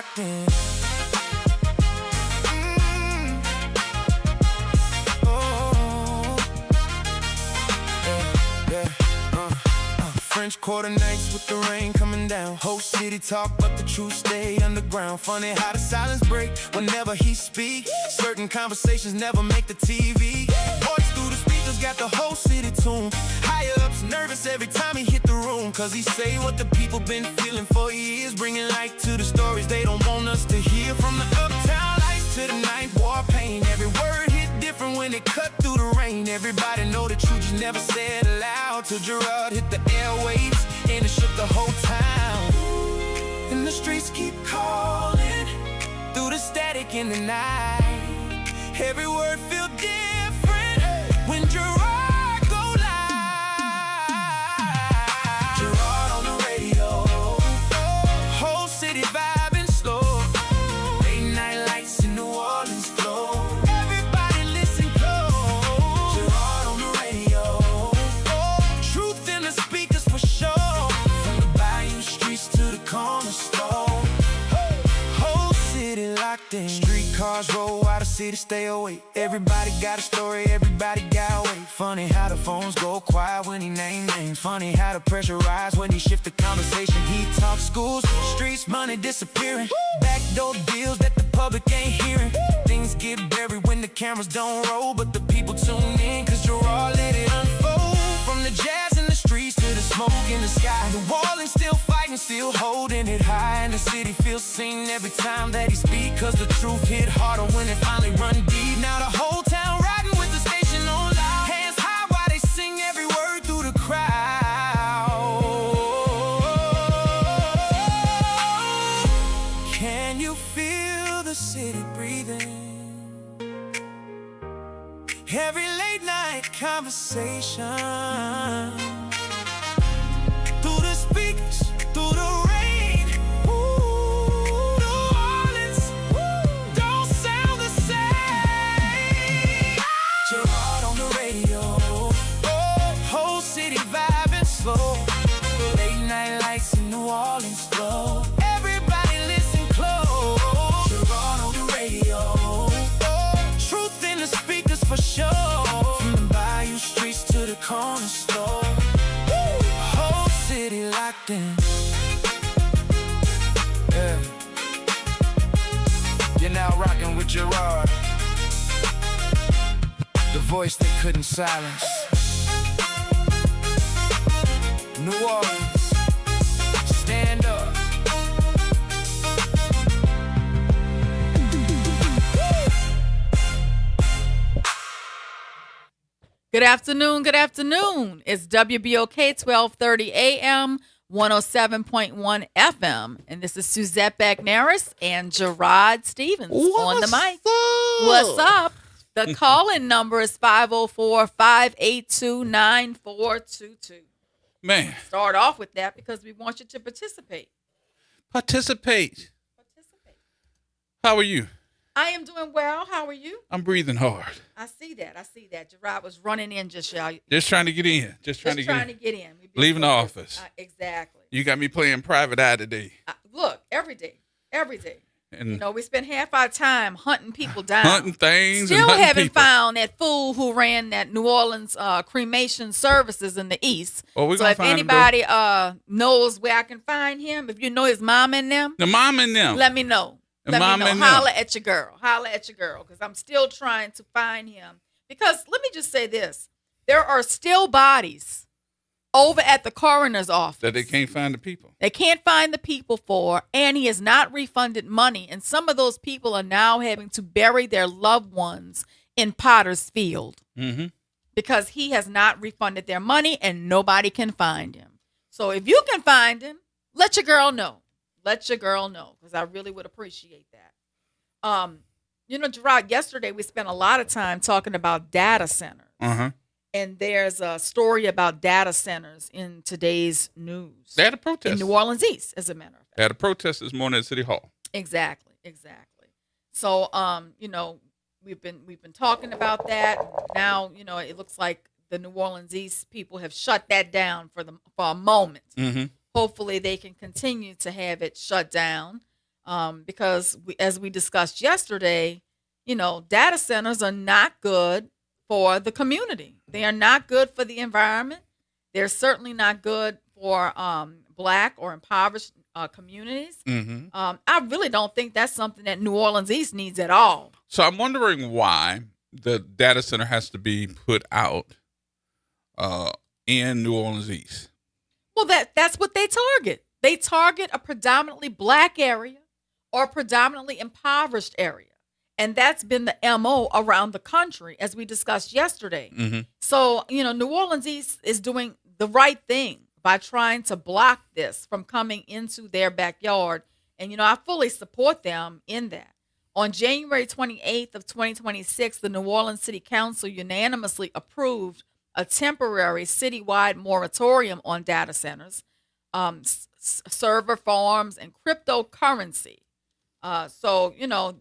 locked in. Oh, yeah, French Quarter nights with the rain coming down. Whole city talk, but the truth stay underground. Funny how the silence break whenever he speak. Certain conversations never make the TV. Voice through the speakers got the whole city tuned. Higher ups nervous every time he hit the room, cause he say what the people been feeling for years, bringing light to the stories they don't want us to hear. From the uptown lights to the night war pain, every word hit different when it cut through the rain. Everybody know the truth, you never said aloud, till Gerod hit the airwaves and it shook the whole town. And the streets keep calling through the static in the night. Every word feel different when Gerod go live. Gerard on the radio, whole city vibing slow. Late night lights in New Orleans glow. Everybody listen close. Gerard on the radio, truth in the speakers for sure. From the bayou streets to the corner store, whole city locked in. Streetcars roll while the city stay awake. Everybody got a story, everybody got weight. Funny how the phones go quiet when he name names. Funny how the pressure rise when he shift the conversation. He talk schools, streets, money disappearing. Backdoor deals that the public ain't hearing. Things get buried when the cameras don't roll, but the people tune in cause Gerard let it unfold. From the jazz in the streets to the smoke in the sky, New Orleans still fighting, still holding it high. And the city feels seen every time that he speak, cause the truth hit harder when it finally run deep. Now the whole town riding with the station on loud, hands high while they sing every word through the crowd. Can you feel the city breathing? Every late night conversation, through the speakers, through the rain. Ooh, New Orleans, don't sound the same. Gerard on the radio, whole city vibing slow. Late night lights in New Orleans glow. Everybody listen close. Gerard on the radio, truth in the speakers for sure. From the bayou streets to the corner store, whole city locked in. Yeah. You're now rocking with Gerard, the voice they couldn't silence. New Orleans, stand up. Good afternoon, good afternoon. It's WBOK 1230 AM, 107.1 FM. And this is Suzette Bagnaris and Gerard Stevens on the mic. What's up? The call-in number is 504-582-9422. Man. Start off with that because we want you to participate. Participate. How are you? I am doing well. How are you? I'm breathing hard. I see that. Gerard was running in just y'all. Just trying to get in. Just trying to get in. Leaving the office. Exactly. You got me playing private eye today. Look, every day. And you know, we spend half our time hunting people down. Hunting things. Still and hunting haven't people. found that fool who ran that New Orleans cremation services in the East. Well, we're so gonna if find anybody knows where I can find him, if you know his mom and them. The mom and them. Let me know. Let me know. Holla at your girl, because I'm still trying to find him. Because let me just say this. There are still bodies over at the coroner's office That they can't find the people. They can't find the people for, and he has not refunded money. And some of those people are now having to bury their loved ones in Potter's Field because he has not refunded their money and nobody can find him. So if you can find him, let your girl know. Let your girl know, because I really would appreciate that. You know, Gerard, yesterday we spent a lot of time talking about data centers. And there's a story about data centers in today's news. They had a protest. In New Orleans East, as a matter of fact. They had a protest this morning at City Hall. Exactly. So, you know, we've been talking about that. Now, you know, it looks like the New Orleans East people have shut that down for a moment. Hopefully they can continue to have it shut down. because as we discussed yesterday, data centers are not good for the community. They are not good for the environment. They're certainly not good for Black or impoverished communities. Mm-hmm. I really don't think that's something that New Orleans East needs at all. So I'm wondering why the data center has to be put out in New Orleans East. Well, that's what they target. They target a predominantly Black area or a predominantly impoverished area. And that's been the MO around the country, as we discussed yesterday. Mm-hmm. So, New Orleans East is doing the right thing by trying to block this from coming into their backyard. And, I fully support them in that. On January 28th of 2026, the New Orleans City Council unanimously approved a temporary citywide moratorium on data centers, server farms, and cryptocurrency. So,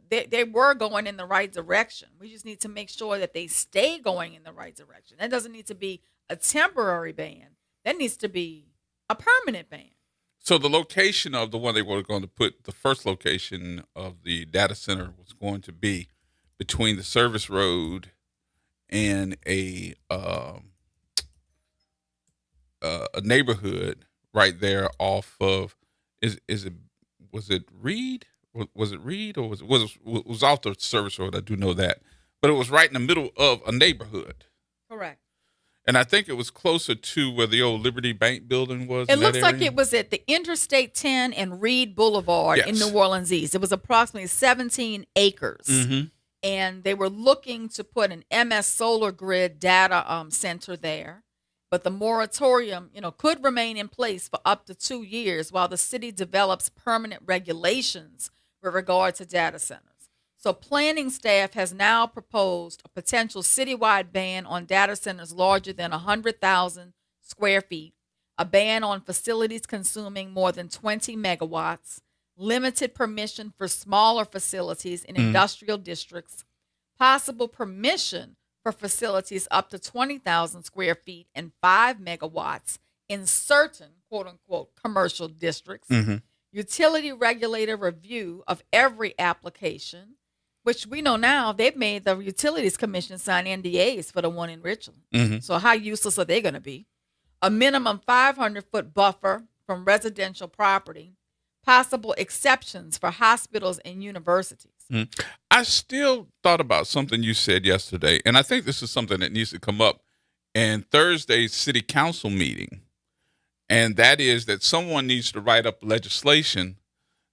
they were going in the right direction. We just need to make sure that they stay going in the right direction. That doesn't need to be a temporary ban. That needs to be a permanent ban. So the location of the one they were going to put, the first location of the data center was going to be between the service road and a neighborhood right there off of was it Reed? Was it Reed or was off the service road? I do know that, but it was right in the middle of a neighborhood. Correct. And I think it was closer to where the old Liberty Bank building was. It looks like it was at the Interstate 10 and Reed Boulevard in New Orleans East. It was approximately 17 acres. Mm-hmm. And they were looking to put an MS Solar Grid data center there. But the moratorium, could remain in place for up to 2 years while the city develops permanent regulations with regard to data centers. So planning staff has now proposed a potential citywide ban on data centers larger than 100,000 square feet, a ban on facilities consuming more than 20 megawatts, limited permission for smaller facilities in industrial districts, possible permission for facilities up to 20,000 square feet and 5 megawatts in certain quote-unquote commercial districts, utility regulator review of every application, which we know now they've made the Utilities Commission sign NDAs for the one in Richland. Mm-hmm. So how useless are they going to be? A minimum 500-foot buffer from residential property, possible exceptions for hospitals and universities. Mm-hmm. I still thought about something you said yesterday, and I think this is something that needs to come up in Thursday's city council meeting, and that is that someone needs to write up legislation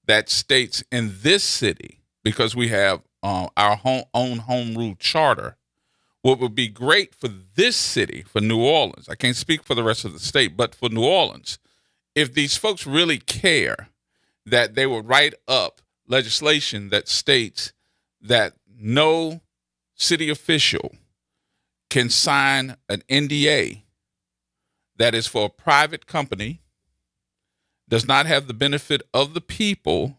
that states in this city, because we have our own home rule charter, what would be great for this city, for New Orleans, I can't speak for the rest of the state, but for New Orleans, if these folks really care, that they would write up legislation that states that no city official can sign an NDA that is for a private company, does not have the benefit of the people.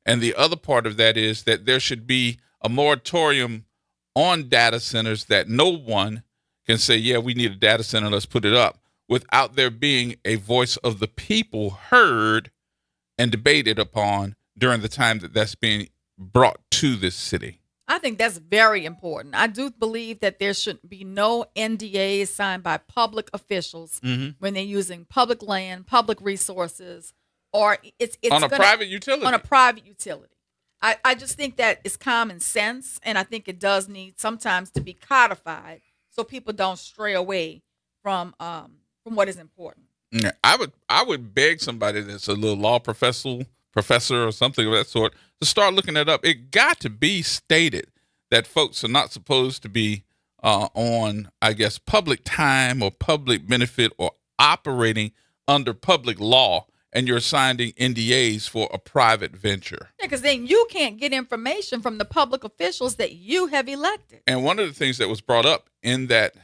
And the other part of that is that there should be a moratorium on data centers, that no one can say, yeah, we need a data center, let's put it up, without there being a voice of the people heard and debated upon during the time that that's being brought to this city. I think that's very important. I do believe that there should be no NDAs signed by public officials when they're using public land, public resources, or it's on a private utility. On a private utility. I just think that it's common sense, and I think it does need sometimes to be codified so people don't stray away from what is important. Yeah, I would beg somebody that's a little law professor or something of that sort to start looking it up. It got to be stated that folks are not supposed to be on, I guess, public time or public benefit or operating under public law, and you're signing NDAs for a private venture. Yeah, because then you can't get information from the public officials that you have elected. And one of the things that was brought up in that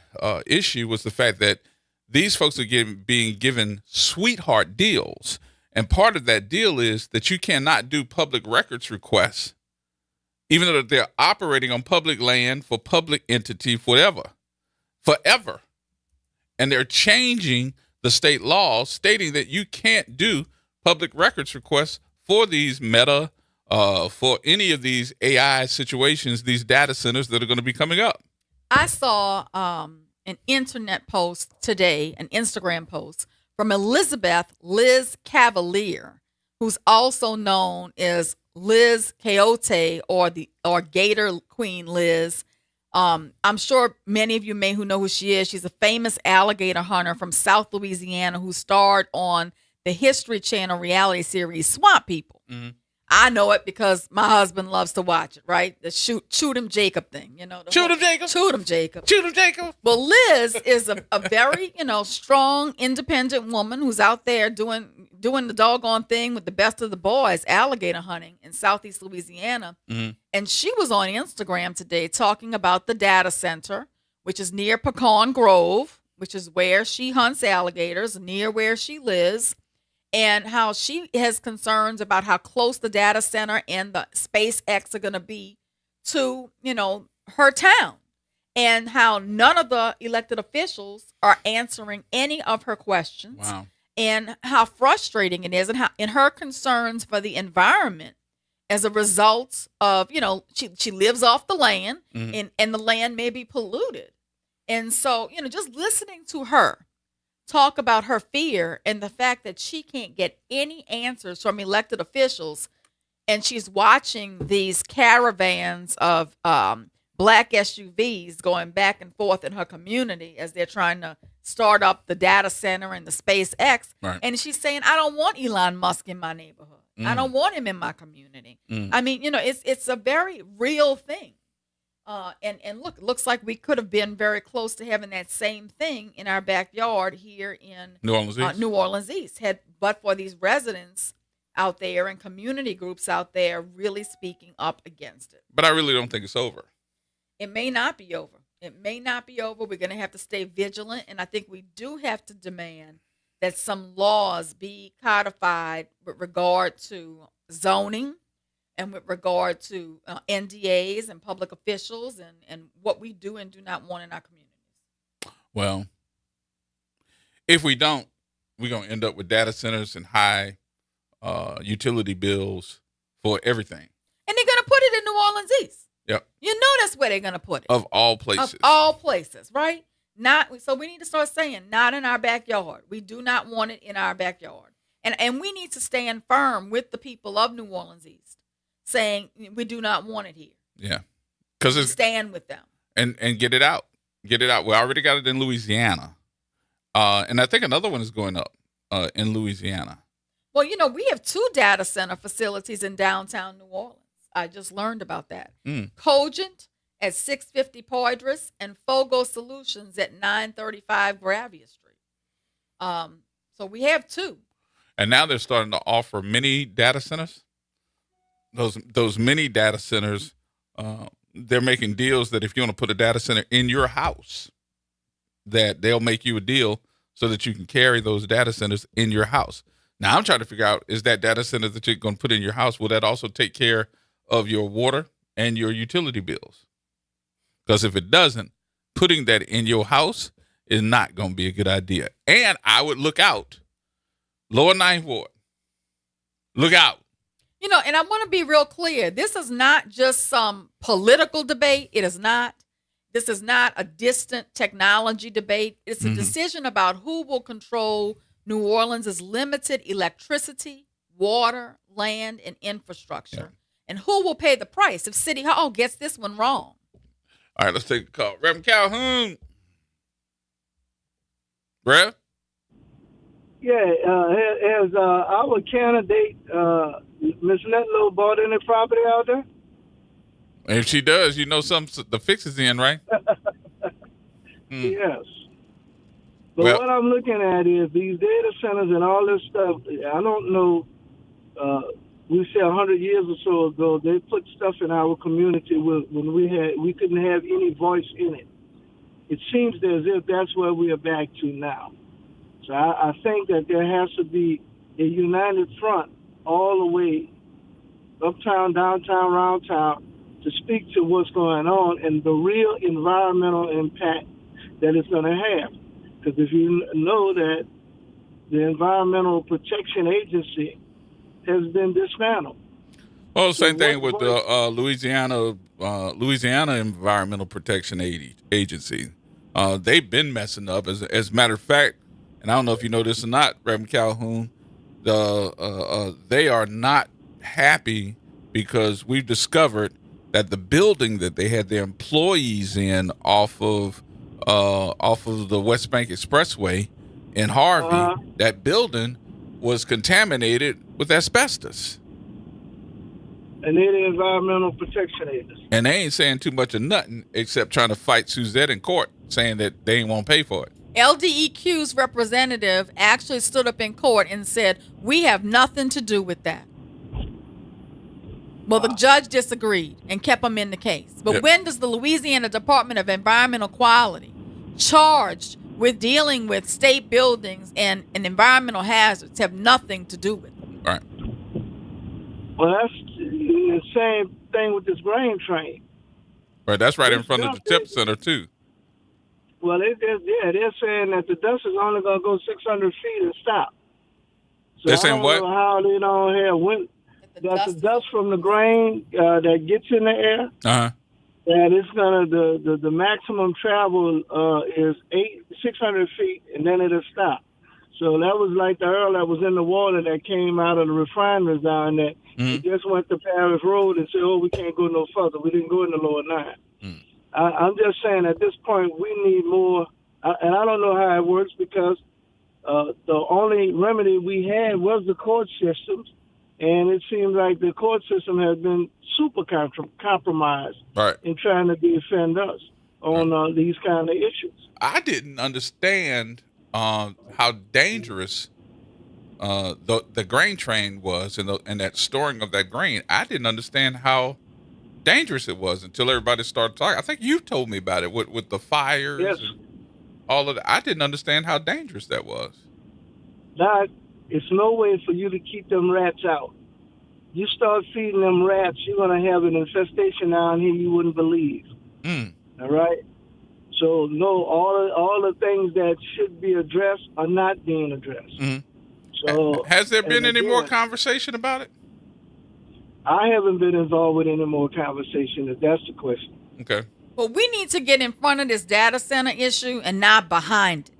issue was the fact that these folks are being given sweetheart deals. And part of that deal is that you cannot do public records requests, even though they're operating on public land for public entity, forever. And they're changing the state laws stating that you can't do public records requests for these Meta for any of these AI situations, these data centers that are going to be coming up. I saw an internet post today, an Instagram post from Elizabeth Liz Cavalier, who's also known as Liz Coyote or Gator Queen Liz. I'm sure many of you may who know who she is. She's a famous alligator hunter from South Louisiana who starred on the History Channel reality series Swamp People. Mm-hmm. I know it because my husband loves to watch it, right? The shoot 'em Jacob thing, you know. Shoot 'em Jacob. Shoot 'em Jacob. Shoot 'em Jacob. Well, Liz is a very, strong, independent woman who's out there doing the doggone thing with the best of the boys, alligator hunting in Southeast Louisiana. Mm-hmm. And she was on Instagram today talking about the data center, which is near Pecan Grove, which is where she hunts alligators, near where she lives, and how she has concerns about how close the data center and the SpaceX are going to be to, her town, and how none of the elected officials are answering any of her questions. Wow. And how frustrating it is, and her concerns for the environment as a result of, she lives off the land, Mm-hmm. and the land may be polluted. And so, just listening to her talk about her fear and the fact that she can't get any answers from elected officials, and she's watching these caravans of black SUVs going back and forth in her community as they're trying to start up the data center and the SpaceX. Right. And she's saying, I don't want Elon Musk in my neighborhood. I don't want him in my community. I mean, it's a very real thing. And look, it looks like we could have been very close to having that same thing in our backyard here in New Orleans East. New Orleans East, but for these residents out there and community groups out there really speaking up against it. But I really don't think it's over. It may not be over. It may not be over. We're going to have to stay vigilant, and I think we do have to demand that some laws be codified with regard to zoning and with regard to NDAs and public officials and what we do and do not want in our communities. Well, if we don't, we're going to end up with data centers and high utility bills for everything. And they're going to put it in New Orleans East. Yep. You know that's where they're going to put it. Of all places. Of all places, right? So we need to start saying, not in our backyard. We do not want it in our backyard. And we need to stand firm with the people of New Orleans East, saying we do not want it here. Yeah. Because it's stand with them. And get it out. Get it out. We already got it in Louisiana. And I think another one is going up in Louisiana. Well, we have 2 data center facilities in downtown New Orleans. I just learned about that. Cogent at 650 Poydras and Fogo Solutions at 935 Gravia Street. So we have 2. And now they're starting to offer mini data centers. Those mini data centers, they're making deals that if you want to put a data center in your house, that they'll make you a deal so that you can carry those data centers in your house. Now I'm trying to figure out, is that data center that you're going to put in your house, will that also take care of your water and your utility bills? Because if it doesn't, putting that in your house is not going to be a good idea. And I would look out. Lower Ninth Ward. Look out. And I want to be real clear. This is not just some political debate. It is not. This is not a distant technology debate. It's a decision about who will control New Orleans' limited electricity, water, land, and infrastructure. Yeah. And who will pay the price if City Hall gets this one wrong? All right, let's take a call. Reverend Calhoun. Rev? Yeah, has our candidate, Ms. Netlow, bought any property out there? If she does, the fix is in, right? Yes. But what I'm looking at is these data centers and all this stuff. I don't know. We say 100 years or so ago, they put stuff in our community when we couldn't have any voice in it. It seems as if that's where we are back to now. So I think that there has to be a united front all the way uptown, downtown, around town to speak to what's going on and the real environmental impact that it's going to have. Because if you know that the Environmental Protection Agency has been dismantled. Well, So same thing with what the Louisiana Environmental Protection Agency. They've been messing up. As a matter of fact, and I don't know if you know this or not, Reverend Calhoun, they are not happy because we've discovered that the building that they had their employees in off of the West Bank Expressway in Harvey, that building was contaminated with asbestos. and they're the Environmental Protection Agency. And they ain't saying too much of nothing except trying to fight Suzette in court, saying that they ain't won't pay for it. LDEQ's representative actually stood up in court and said, we have nothing to do with that. Well, the judge disagreed and kept him in the case. But Yep. when does the Louisiana Department of Environmental Quality, charged with dealing with state buildings and environmental hazards, have nothing to do with it? All right. Well, that's the same thing with this grain train. Right. That's right in front of the tip center too. Well, they're saying that the dust is only going to go 600 feet and stop. So They're saying I what? don't know how they don't have wind. That the dust from the grain that gets in the air, Uh-huh. that it's gonna the maximum travel is 600 feet, and then it'll stop. So that was like the oil that was in the water that came out of the refineries down there. It just went to Paris Road and said, "Oh, we can't go no further. We didn't go in the lower nine." I'm just saying at this point we need more, and I don't know how it works because the only remedy we had was the court systems. And it seems like the court system has been super compromised Right. in trying to defend us on these kind of issues. I didn't understand how dangerous the grain train was and that storing of that grain. I didn't understand how dangerous it was until everybody started talking. I think you told me about it with the fires Yes. and all of that. I didn't understand how dangerous that was. That it's no way for you to keep them rats out. You start feeding them rats, you're going to have an infestation down here you wouldn't believe. All right? So, no, all the things that should be addressed are not being addressed. So, Has there been and any more again, conversation about it? I haven't been involved with any more conversation, if that's the question. Okay. Well, we need to get in front of this data center issue and not behind it.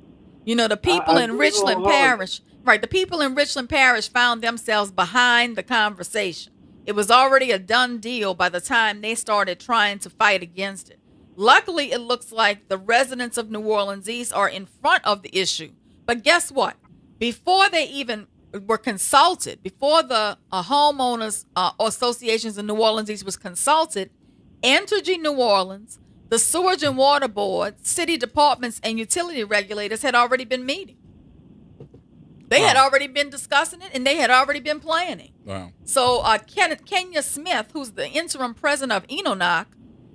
You know, the people I in agree Richland wholeheartedly. Parish, right? The people in Richland Parish found themselves behind the conversation. It was already a done deal by the time they started trying to fight against it. Luckily, it looks like the residents of New Orleans East are in front of the issue. But guess what? Before they even were consulted, before the homeowners associations in New Orleans East was consulted, Entergy New Orleans, the Sewage and Water Board, city departments, and utility regulators had already been meeting. They had already been discussing it, and they had already been planning. Wow. So Kenya Smith, who's the interim president of Enonoc,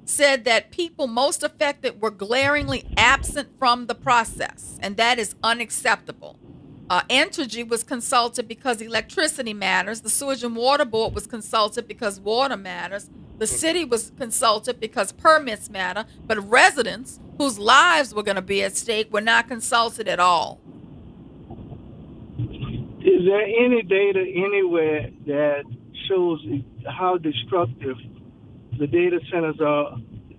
said that people most affected were glaringly absent from the process, and that is unacceptable. Entergy was consulted because electricity matters. The Sewage and Water Board was consulted because water matters. The city was consulted because permits matter, but residents whose lives were going to be at stake were not consulted at all. Is there any data anywhere that shows how destructive the data centers are?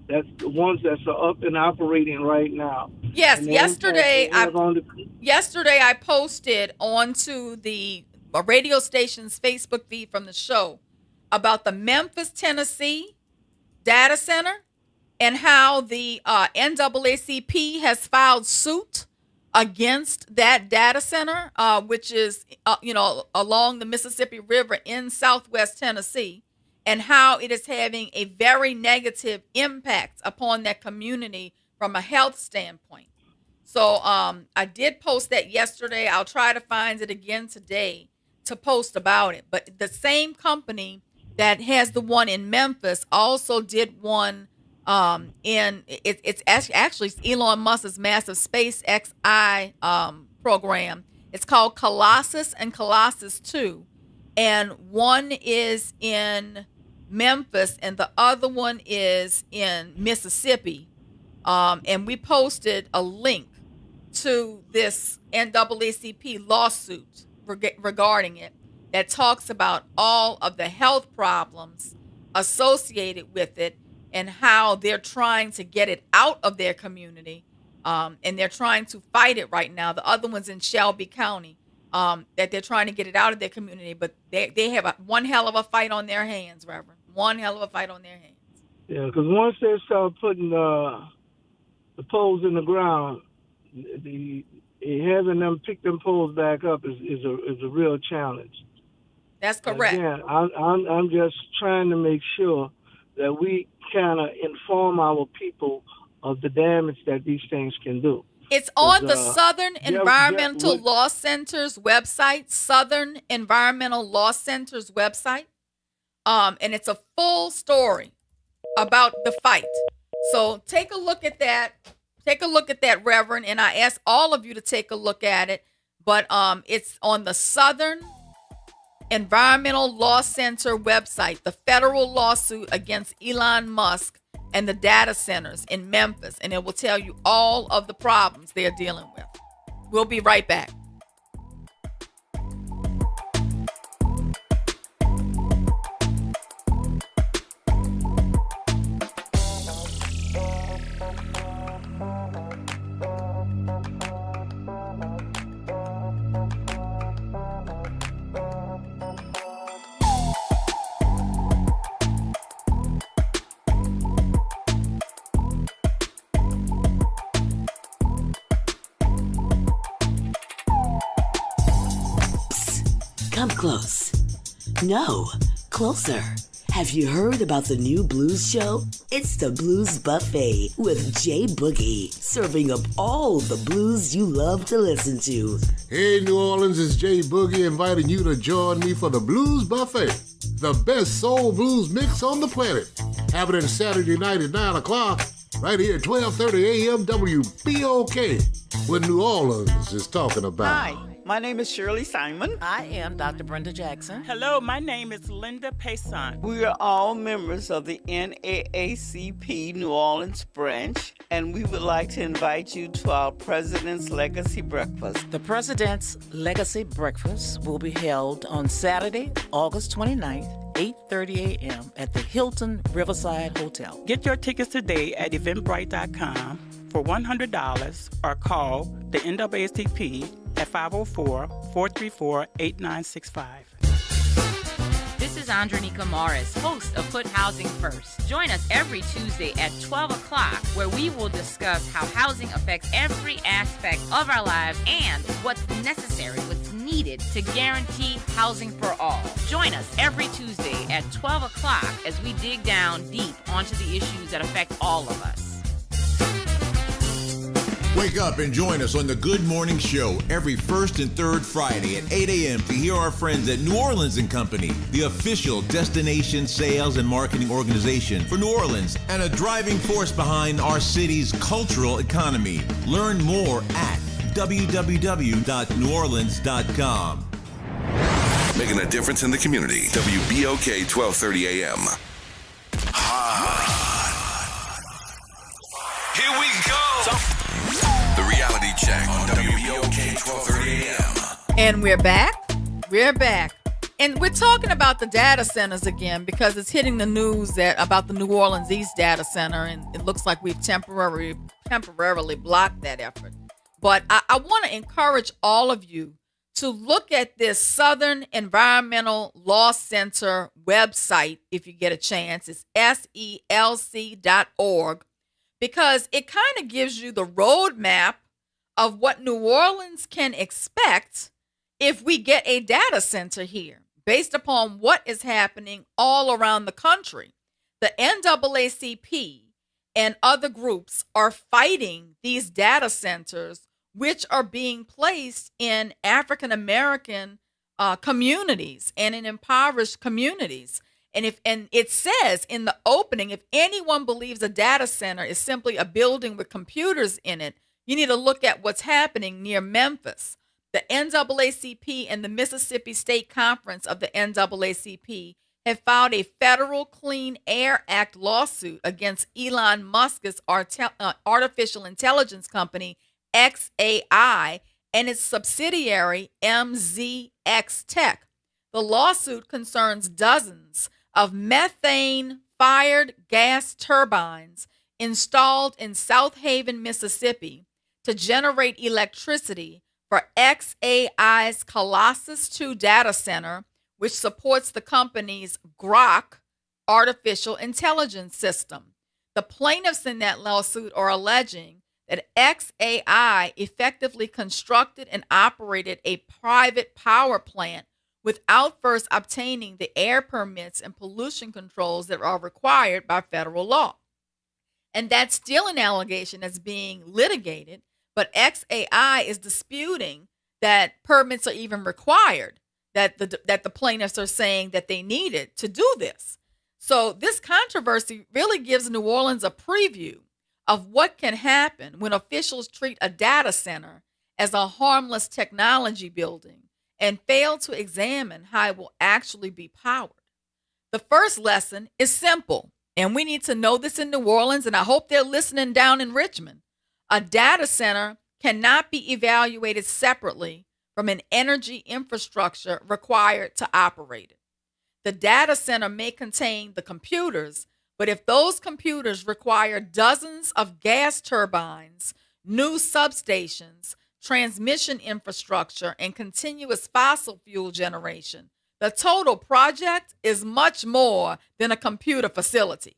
That's the ones that are up and operating right now. Yes, And the yesterday impact they have on the- Yesterday, I posted onto the radio station's Facebook feed from the show about the Memphis, Tennessee data center and how the NAACP has filed suit against that data center, which is, along the Mississippi River in southwest Tennessee, and how it is having a very negative impact upon that community from a health standpoint. So I did post that yesterday. I'll try to find it again today to post about it. But the same company that has the one in Memphis also did one it's actually Elon Musk's massive SpaceXI program. It's called Colossus and Colossus 2. And one is in Memphis and the other one is in Mississippi. And we posted a link to this NAACP lawsuit regarding it. that talks about all of the health problems associated with it and how they're trying to get it out of their community. And they're trying to fight it right now. The other one's in Shelby County, that they're trying to get it out of their community. But they have one hell of a fight on their hands, Reverend. One hell of a fight on their hands. Yeah, because once they start putting the poles in the ground, having them pick them poles back up is a real challenge. That's correct. Again, I'm just trying to make sure that we kind of inform our people of the damage that these things can do. It's on the Southern Environmental Law Center's website, Southern Environmental Law Center's website. And it's a full story about the fight. So take a look at that. Take a look at that, Reverend. And I ask all of you to take a look at it. But it's on the Southern Environmental Law Center website, the federal lawsuit against Elon Musk and the data centers in Memphis. And it will tell you all of the problems they're dealing with. We'll be right back. Come close. No, closer. Have you heard about the new blues show? It's the Blues Buffet with Jay Boogie, serving up all the blues you love to listen to. Hey, New Orleans, it's Jay Boogie inviting you to join me for the Blues Buffet, the best soul blues mix on the planet. Happening Saturday night at 9 o'clock, right here at 12:30 a.m. WBOK, what New Orleans is talking about. Hi, my name is Shirley Simon. I am Dr. Brenda Jackson. Hello, my name is Linda Payson. We are all members of the NAACP New Orleans branch, and we would like to invite you to our President's Legacy Breakfast. The President's Legacy Breakfast will be held on Saturday, August 29th, 8:30 a.m. at the Hilton Riverside Hotel. Get your tickets today at eventbrite.com for $100 or call the NAACP at 504-434-8965. This is Andronika Morris, host of Put Housing First. Join us every Tuesday at 12 o'clock, where we will discuss how housing affects every aspect of our lives and what's necessary, what's needed to guarantee housing for all. Join us every Tuesday at 12 o'clock as we dig down deep onto the issues that affect all of us. Wake up and join us on the Good Morning Show every first and third Friday at 8 a.m. to hear our friends at New Orleans & Company, the official destination sales and marketing organization for New Orleans and a driving force behind our city's cultural economy. Learn more at www.neworleans.com. Making a difference in the community. WBOK 1230 AM. Here we go. The reality check on WBOK 1230 AM. And we're back. We're back. And we're talking about the data centers again because it's hitting the news that about the New Orleans East data center, and it looks like we've temporarily blocked that effort. But I want to encourage all of you to look at this Southern Environmental Law Center website if you get a chance. It's selc.org, because it kind of gives you the roadmap of what New Orleans can expect if we get a data center here, based upon what is happening all around the country. The NAACP and other groups are fighting these data centers, which are being placed in African American communities and in impoverished communities. And it says in the opening, if anyone believes a data center is simply a building with computers in it, you need to look at what's happening near Memphis. The NAACP and the Mississippi State Conference of the NAACP have filed a federal Clean Air Act lawsuit against Elon Musk's artificial intelligence company, XAI, and its subsidiary, MZX Tech. The lawsuit concerns dozens of methane-fired gas turbines installed in South Haven, Mississippi, to generate electricity for xAI's Colossus 2 data center, which supports the company's Grok artificial intelligence system. The plaintiffs in that lawsuit are alleging that xAI effectively constructed and operated a private power plant without first obtaining the air permits and pollution controls that are required by federal law. And that's still an allegation that's being litigated, but xAI is disputing that permits are even required, that the plaintiffs are saying that they needed to do this. So this controversy really gives New Orleans a preview of what can happen when officials treat a data center as a harmless technology building and fail to examine how it will actually be powered. The first lesson is simple, and we need to know this in New Orleans, and I hope they're listening down in Richmond. A data center cannot be evaluated separately from an energy infrastructure required to operate it. The data center may contain the computers, but if those computers require dozens of gas turbines, new substations, transmission infrastructure, and continuous fossil fuel generation, the total project is much more than a computer facility.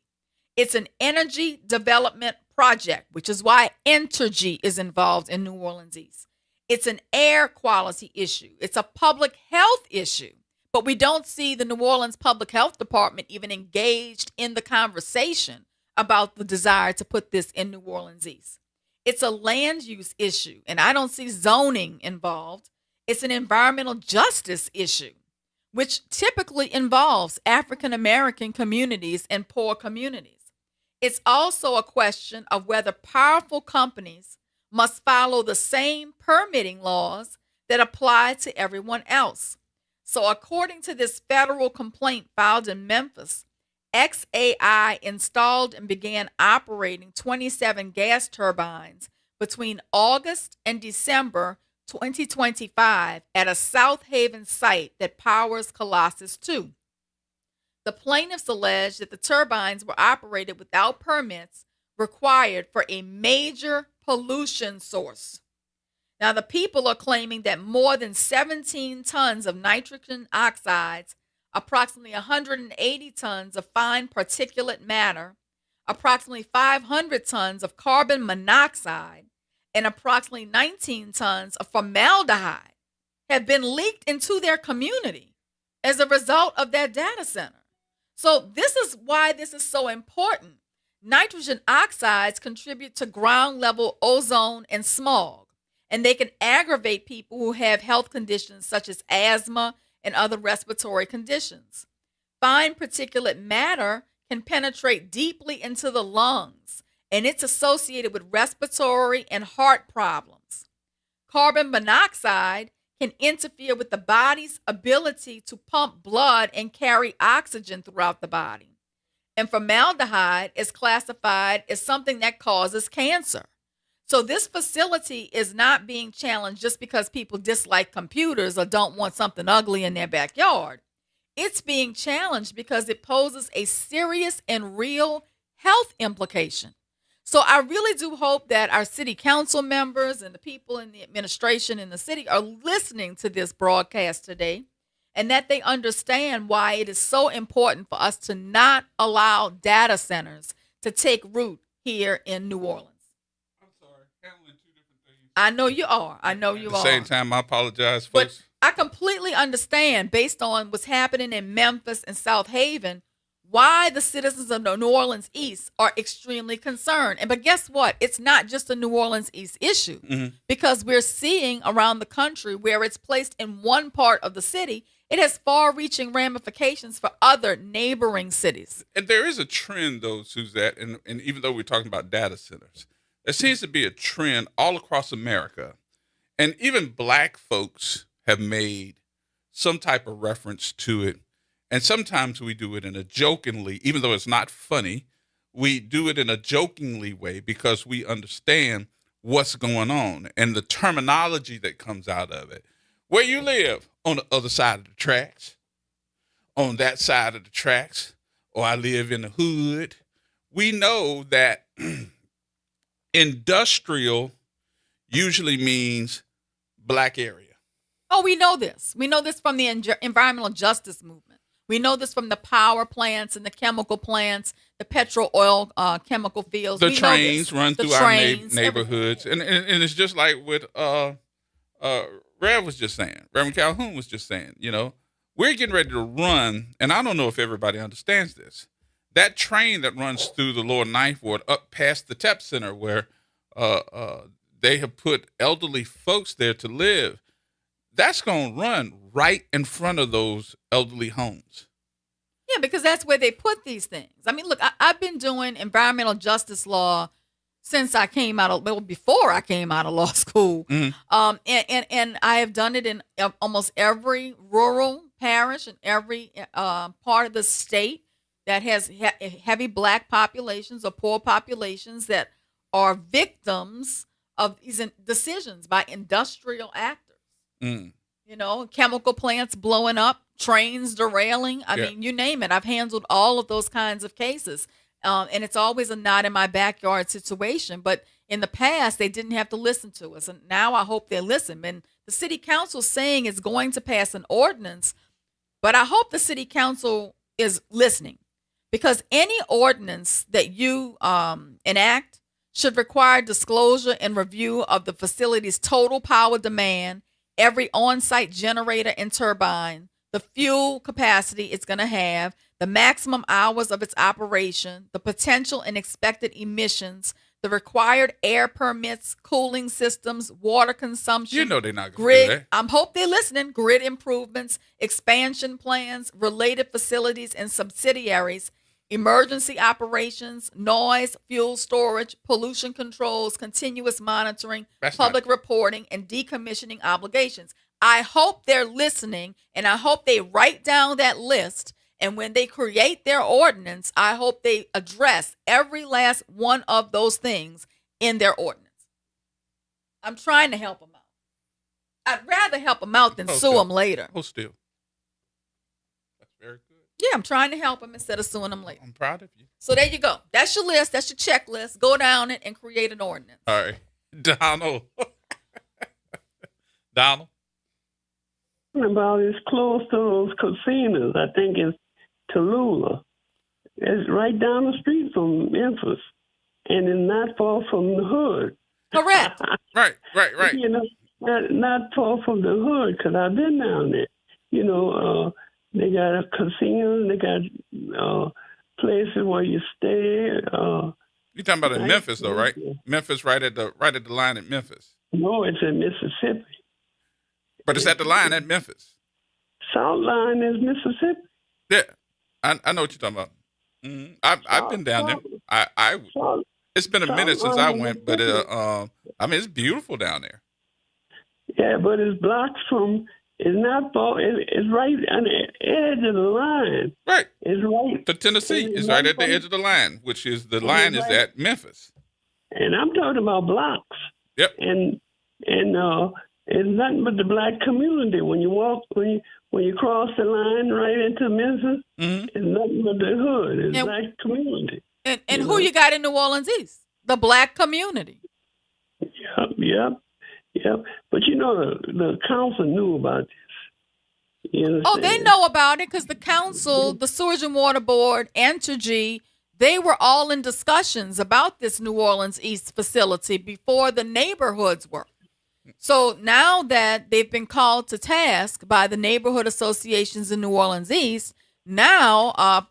It's an energy development project, which is why Entergy is involved in New Orleans East. It's an air quality issue. It's a public health issue. But we don't see the New Orleans Public Health Department even engaged in the conversation about the desire to put this in New Orleans East. It's a land use issue, and I don't see zoning involved. It's an environmental justice issue, which typically involves African American communities and poor communities. It's also a question of whether powerful companies must follow the same permitting laws that apply to everyone else. So according to this federal complaint filed in Memphis, xAI installed and began operating 27 gas turbines between August and December 2025 at a South Haven site that powers Colossus 2. The plaintiffs allege that the turbines were operated without permits required for a major pollution source. Now, the people are claiming that more than 17 tons of nitrogen oxides, approximately 180 tons of fine particulate matter, approximately 500 tons of carbon monoxide, and approximately 19 tons of formaldehyde have been leaked into their community as a result of that data center. So this is why this is so important. Nitrogen oxides contribute to ground level ozone and smog, and they can aggravate people who have health conditions such as asthma and other respiratory conditions. Fine particulate matter can penetrate deeply into the lungs, and it's associated with respiratory and heart problems. Carbon monoxide can interfere with the body's ability to pump blood and carry oxygen throughout the body. And formaldehyde is classified as something that causes cancer. So this facility is not being challenged just because people dislike computers or don't want something ugly in their backyard. It's being challenged because it poses a serious and real health implication. So I really do hope that our city council members and the people in the administration in the city are listening to this broadcast today, and that they understand why it is so important for us to not allow data centers to take root here in New Orleans. I know you are. I know you are. At the same time, I apologize, But folks. I completely understand, based on what's happening in Memphis and South Haven, why the citizens of New Orleans East are extremely concerned. But guess what? It's not just a New Orleans East issue, because we're seeing around the country where it's placed in one part of the city, it has far-reaching ramifications for other neighboring cities. And there is a trend, though, Suzette, and even though we're talking about data centers, there seems to be a trend all across America, and even black folks have made some type of reference to it. And sometimes we do it in a jokingly, even though it's not funny, we do it in a jokingly way because we understand what's going on and the terminology that comes out of it. Where you live, on the other side of the tracks. on that side of the tracks, or I live in the hood. We know that industrial usually means black area. Oh, we know this. We know this from the environmental justice movement. We know this from the power plants and the chemical plants, the petrol oil chemical fields. The trains run through our neighborhoods. And it's just like what Rev was just saying. Reverend Calhoun was just saying, we're getting ready to run, and I don't know if everybody understands this. That train that runs through the Lower Ninth Ward up past the TEP Center where they have put elderly folks there to live, that's going to run right in front of those elderly homes. Yeah, because that's where they put these things. I mean, look, I've been doing environmental justice law since I came out of, before I came out of law school. Mm-hmm. And I have done it in almost every rural parish and every part of the state that has heavy black populations or poor populations that are victims of these decisions by industrial actors. Mm. Chemical plants blowing up, trains derailing. I mean, you name it. I've handled all of those kinds of cases. And it's always a not in my backyard situation. But in the past, they didn't have to listen to us. And now I hope they listen. And the city council saying it's going to pass an ordinance. But I hope the city council is listening. Because any ordinance that you enact should require disclosure and review of the facility's total power demand, every on-site generator and turbine, the fuel capacity it's going to have, the maximum hours of its operation, the potential and expected emissions, the required air permits, cooling systems, water consumption. They're not going to do that. I hope they're listening. Grid improvements, expansion plans, related facilities and subsidiaries, emergency operations, noise, fuel storage, pollution controls, continuous monitoring, public reporting, and decommissioning obligations. I hope they're listening, and I hope they write down that list. And when they create their ordinance, I hope they address every last one of those things in their ordinance. I'm trying to help them out. I'd rather help them out than sue them later. Hold still. That's very good. Yeah, I'm trying to help them instead of suing them later. I'm proud of you. So there you go. That's your list. That's your checklist. Go down it and create an ordinance. All right. Donald. Donald? About it's close to those casinos. I think it's Tallulah. It's right down the street from Memphis. And it's not far from the hood. Correct. Right. Not far from the hood, because I've been down there. They got a casino, they got places where you stay. You're talking about in Memphis, though, right? Memphis, right at the line at Memphis. No, it's in Mississippi. But it's at the line at Memphis. South Line is Mississippi. Yeah, I know what you're talking about. Mm-hmm. I've been down there. It's been a minute since I went, but it's beautiful down there. Yeah, but it's blocks from. It's not far. It's right on the edge of the line. Right. It's right. To Tennessee. It's right at the edge of the line, which is the line is at Memphis. And I'm talking about blocks. Yep. And it's nothing but the black community. When you walk, when you cross the line right into Memphis, it's nothing but the hood. It's black community. And who you got in New Orleans East? The black community. Yep. But the council knew about this. Oh, they know about it because the council, the Sewage and Water Board, Entergy, they were all in discussions about this New Orleans East facility before the neighborhoods were. So now that they've been called to task by the neighborhood associations in New Orleans East, now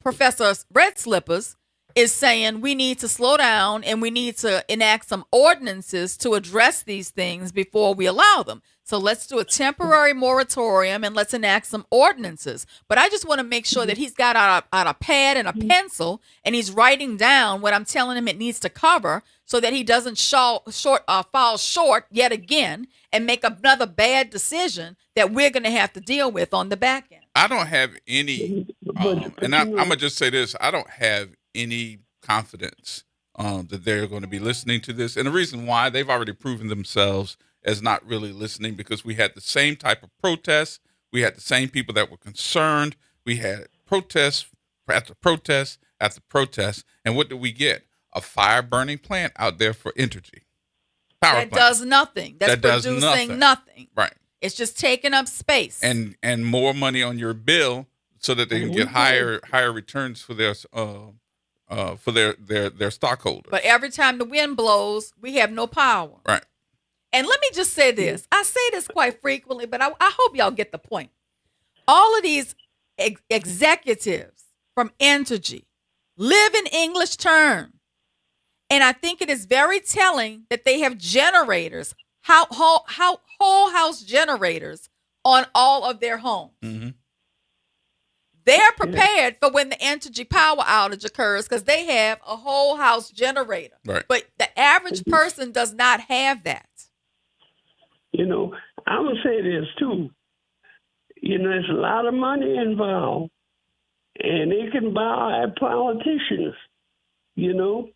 Professor Red Slippers is saying we need to slow down and we need to enact some ordinances to address these things before we allow them. So let's do a temporary moratorium and let's enact some ordinances. But I just want to make sure that he's got out a pad and a pencil and he's writing down what I'm telling him it needs to cover so that he doesn't fall short yet again and make another bad decision that we're going to have to deal with on the back end. I don't have any, and I'm going to just say this, I don't have any confidence that they're going to be listening to this. And the reason why, they've already proven themselves as not really listening, because we had the same type of protests. We had the same people that were concerned. We had protest after protest after protest. And what did we get? A fire burning plant out there for energy. Power that plant. does nothing. That's That does producing nothing. nothing. Right. It's just taking up space. And more money on your bill so that they can get higher returns for their stockholders. But every time the wind blows, we have no power. Right. And let me just say this. I say this quite frequently, but I hope y'all get the point. All of these executives from Entergy live in English terms. And I think it is very telling that they have generators, whole house generators on all of their homes. Mm-hmm. They're prepared for when the Entergy power outage occurs because they have a whole house generator. Right. But the average person does not have that. You know, I'm going to say this too. You know, there's a lot of money involved, and they can buy politicians, you know.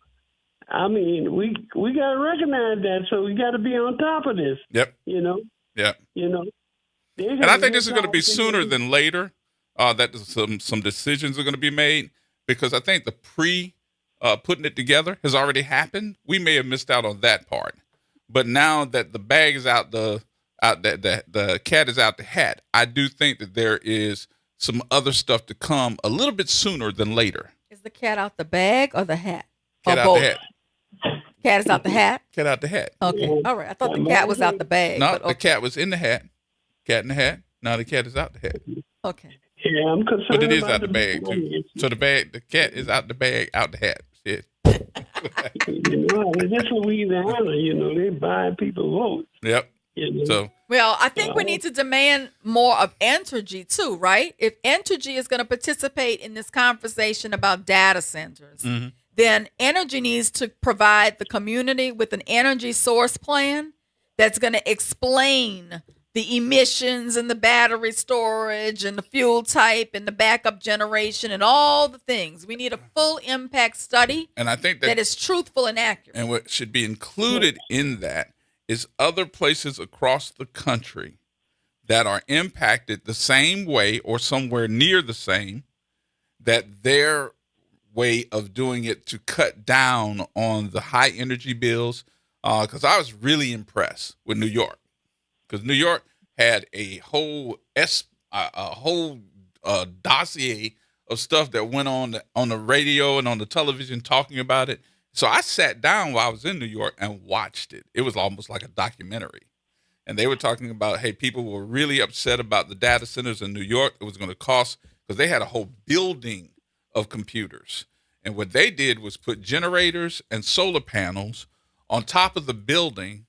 I mean, we got to recognize that, so we got to be on top of this. Yep. You know? Yep. You know? And I think this is going to be sooner than later that some decisions are going to be made, because I think the putting it together has already happened. We may have missed out on that part. But now that the bag is out, the cat is out the hat, I do think that there is some other stuff to come a little bit sooner than later. Is the cat out the bag or the hat? Cat or out both? the hat. Cat is out the hat? Cat out the hat. Okay. All right. I thought the cat was out the bag. No, but the cat was in the hat. Cat in the hat. Now the cat is out the hat. Okay. Yeah, I'm concerned. But it is about out the bag too. So the cat is out the bag, out the hat. Shit. You know, this Louisiana, you know, they buy people votes. Yep. You know? So Well, I think we need to demand more of Entergy too, right? If Entergy is going to participate in this conversation about data centers, then Entergy needs to provide the community with an energy source plan that's going to explain the emissions and the battery storage and the fuel type and the backup generation and all the things. We need a full impact study and I think that is truthful and accurate. And what should be included in that is other places across the country that are impacted the same way or somewhere near the same, that their way of doing it to cut down on the high energy bills. Because I was really impressed with New York, because New York had a whole dossier of stuff that went on the radio and on the television talking about it. So I sat down while I was in New York and watched it. It was almost like a documentary. And they were talking about, hey, people were really upset about the data centers in New York. It was going to cost, because they had a whole building of computers. And what they did was put generators and solar panels on top of the building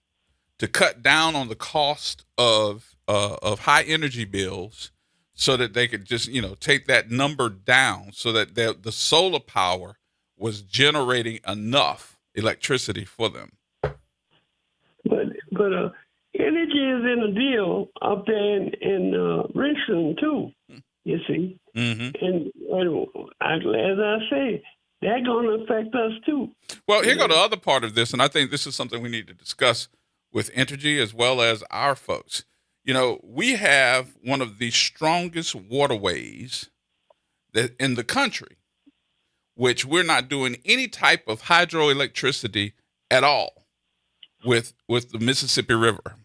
to cut down on the cost of high energy bills, so that they could just, take that number down, so that the solar power was generating enough electricity for them. But energy is in a deal up there in Richmond too. You see, and as I say, that's going to affect us too. Well, here go the other part of this, and I think this is something we need to discuss with Entergy as well as our folks. We have one of the strongest waterways in the country, which we're not doing any type of hydroelectricity at all with the Mississippi River.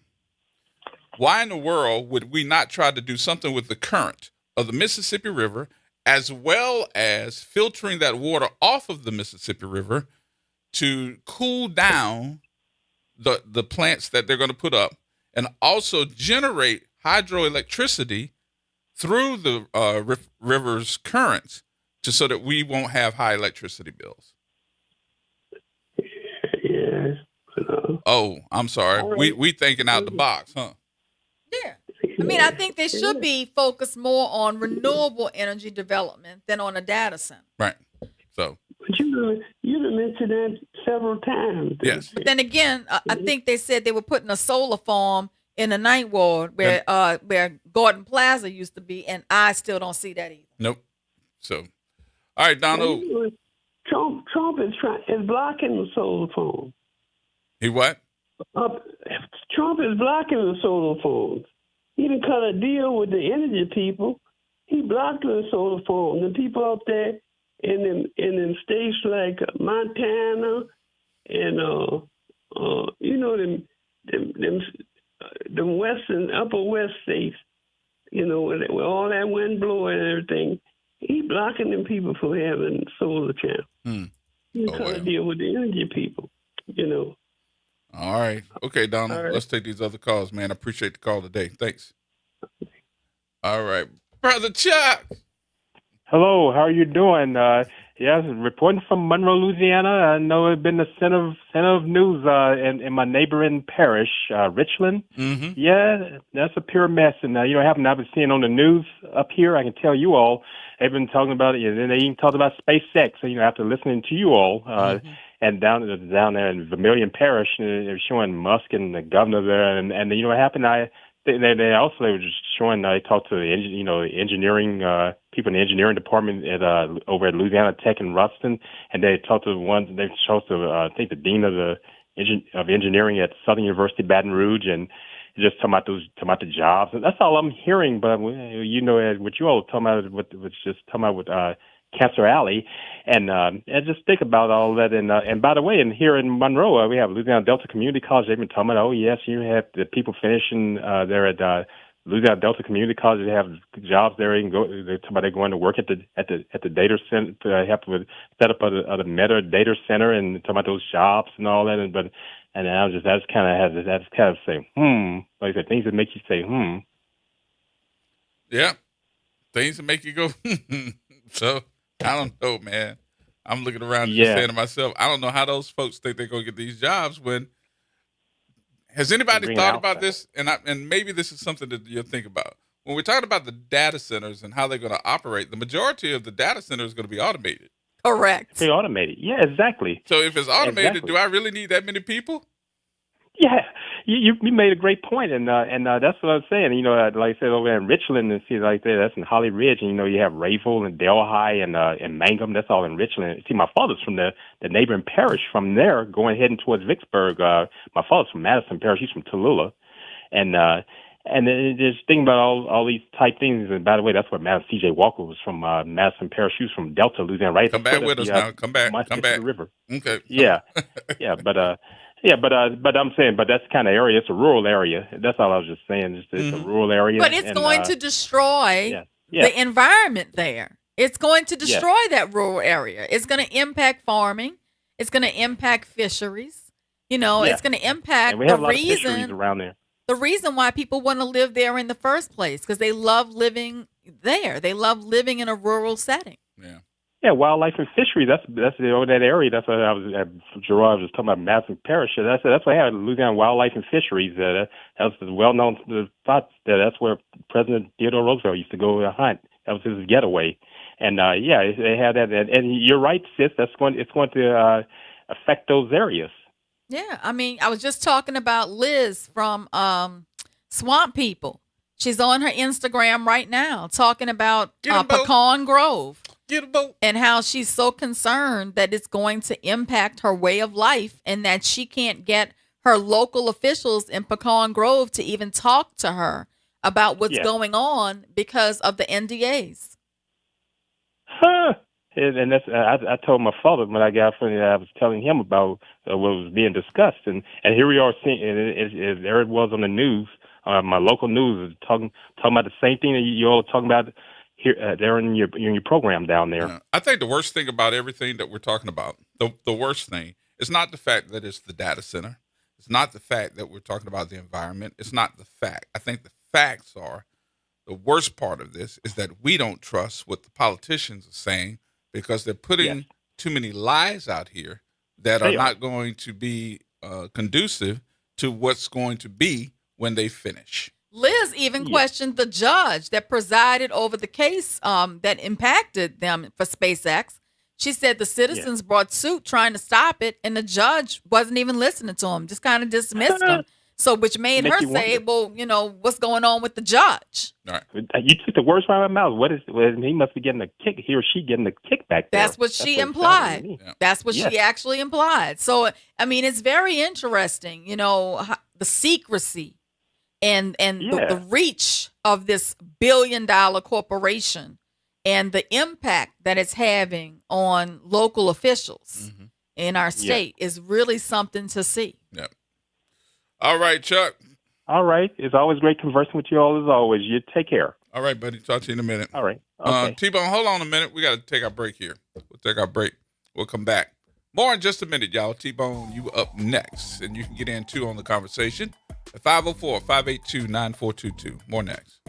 Why in the world would we not try to do something with the current of the Mississippi River, as well as filtering that water off of the Mississippi River to cool down the plants that they're going to put up, and also generate hydroelectricity through the river's currents, so that we won't have high electricity bills? Yes. Oh, I'm sorry. We thinking out the box, huh? Yeah. I mean, I think they should be focused more on renewable energy development than on a data center. Right. So. But you mentioned that several times. Yes. But then again, I think they said they were putting a solar farm in the Ninth Ward where Gordon Plaza used to be, and I still don't see that either. Nope. So, all right, Donald. Trump is blocking the solar farm. He what? Trump is blocking the solar farms. He done cut a deal with the energy people. He blocked the solar farms. The people up there in states like Montana and them western upper west states, where all that wind blowing and everything, he blocking them people from having solar channels. You gotta deal with the energy people, All right. Okay, Donald. All right. Let's take these other calls, man. I appreciate the call today. Thanks. All right. Brother Chuck. Hello, how are you doing? Yes, reporting from Monroe, Louisiana. I know it's been the center of news in my neighboring parish, Richland. Mm-hmm. Yeah, that's a pure mess. And I've been seeing on the news up here. I can tell you all, they've been talking about it, and they even talked about SpaceX. So, after listening to you all, and down there in Vermilion Parish, they're showing Musk and the governor there, and what happened? They also were just showing. They talked to the engineering people in the engineering department at over at Louisiana Tech in Ruston, and they talked to the ones. They talked to I think the dean of engineering at Southern University Baton Rouge, and just talking about the jobs. And that's all I'm hearing. But what you all were talking about was just talking about with Cancer Alley, and just think about all that. And by the way, here in Monroe, we have Louisiana Delta Community College. They've been talking about, oh yes, you have the people finishing there at Louisiana Delta Community College. They have jobs there. They can go. They're talking about they're going to work at the data center. They have to set up a Meta data center and talking about those jobs and all that. And I was just that's kind of saying like I said, things that make you say Yeah, things that make you go So. I don't know, man. I'm looking around and just saying to myself, I don't know how those folks think they're going to get these jobs when. Has anybody thought about this? And maybe this is something that you'll think about. When we're talking about the data centers and how they're going to operate, the majority of the data center is going to be automated. Correct. They automated. Yeah, exactly. So if it's automated, do I really need that many people? Yeah, you made a great point, and that's what I was saying. Like I said, over there in Richland and see like that, that's in Holly Ridge, and you have Rayville and Delhi and Mangum. That's all in Richland. See, my father's from the neighboring parish from there, heading towards Vicksburg. My father's from Madison Parish. He's from Tallulah, and then just thinking about all these type things. And by the way, that's where Madam C.J. Walker was from, Madison Parish. She was from Delta, Louisiana. Right. Come back with us now. Come back. The river. Okay. Yeah, yeah, but I'm saying, but that's the kind of area. It's a rural area. That's all I was just saying. It's a rural area. But it's going to destroy the environment there. It's going to destroy that rural area. It's going to impact farming. It's going to impact fisheries. It's going to impact and we have a lot of fisheries around there. The reason why people want to live there in the first place, because they love living there. They love living in a rural setting. Yeah. Yeah, wildlife and fishery. That's that area. That's what I was at Gerod was talking about Madison Parish. That's what I had Louisiana wildlife and fisheries. That was the well-known spot. That's where President Theodore Roosevelt used to go hunt. That was his getaway. And they had that. And you're right, sis. It's going to affect those areas. Yeah, I mean, I was just talking about Liz from Swamp People. She's on her Instagram right now talking about Pecan Grove. And how she's so concerned that it's going to impact her way of life and that she can't get her local officials in Pecan Grove to even talk to her about what's going on because of the NDAs. Huh. And that's I told my father when I got from I was telling him about what was being discussed, and here we are seeing and there it was on the news, my local news is talking about the same thing that you all are talking about here there in your program down there. Yeah. I think the worst thing about everything that we're talking about, the worst thing is not the fact that it's the data center. It's not the fact that we're talking about the environment. It's not the fact. I think the facts are the worst part of this is that we don't trust what the politicians are saying, because they're putting too many lies out here that are not going to be conducive to what's going to be when they finish. Liz even questioned the judge that presided over the case that impacted them for SpaceX. She said the citizens brought suit trying to stop it, and the judge wasn't even listening to them, just kind of dismissed them. So, which made her say, well, what's going on with the judge? All right. You took the words right out of my mouth. He must be getting a kick. He or she getting a kickback there. That's what she implied. Yeah. That's what she actually implied. So, I mean, it's very interesting, the secrecy and the reach of this billion-dollar corporation and the impact that it's having on local officials in our state is really something to see. Yep. All right, Chuck. All right. It's always great conversing with you all as always. You take care. All right, buddy. Talk to you in a minute. All right. Okay. T-Bone, hold on a minute. We got to take our break here. We'll take our break. We'll come back. More in just a minute, y'all. T-Bone, you up next. And you can get in, too, on the conversation at 504-582-9422. More next.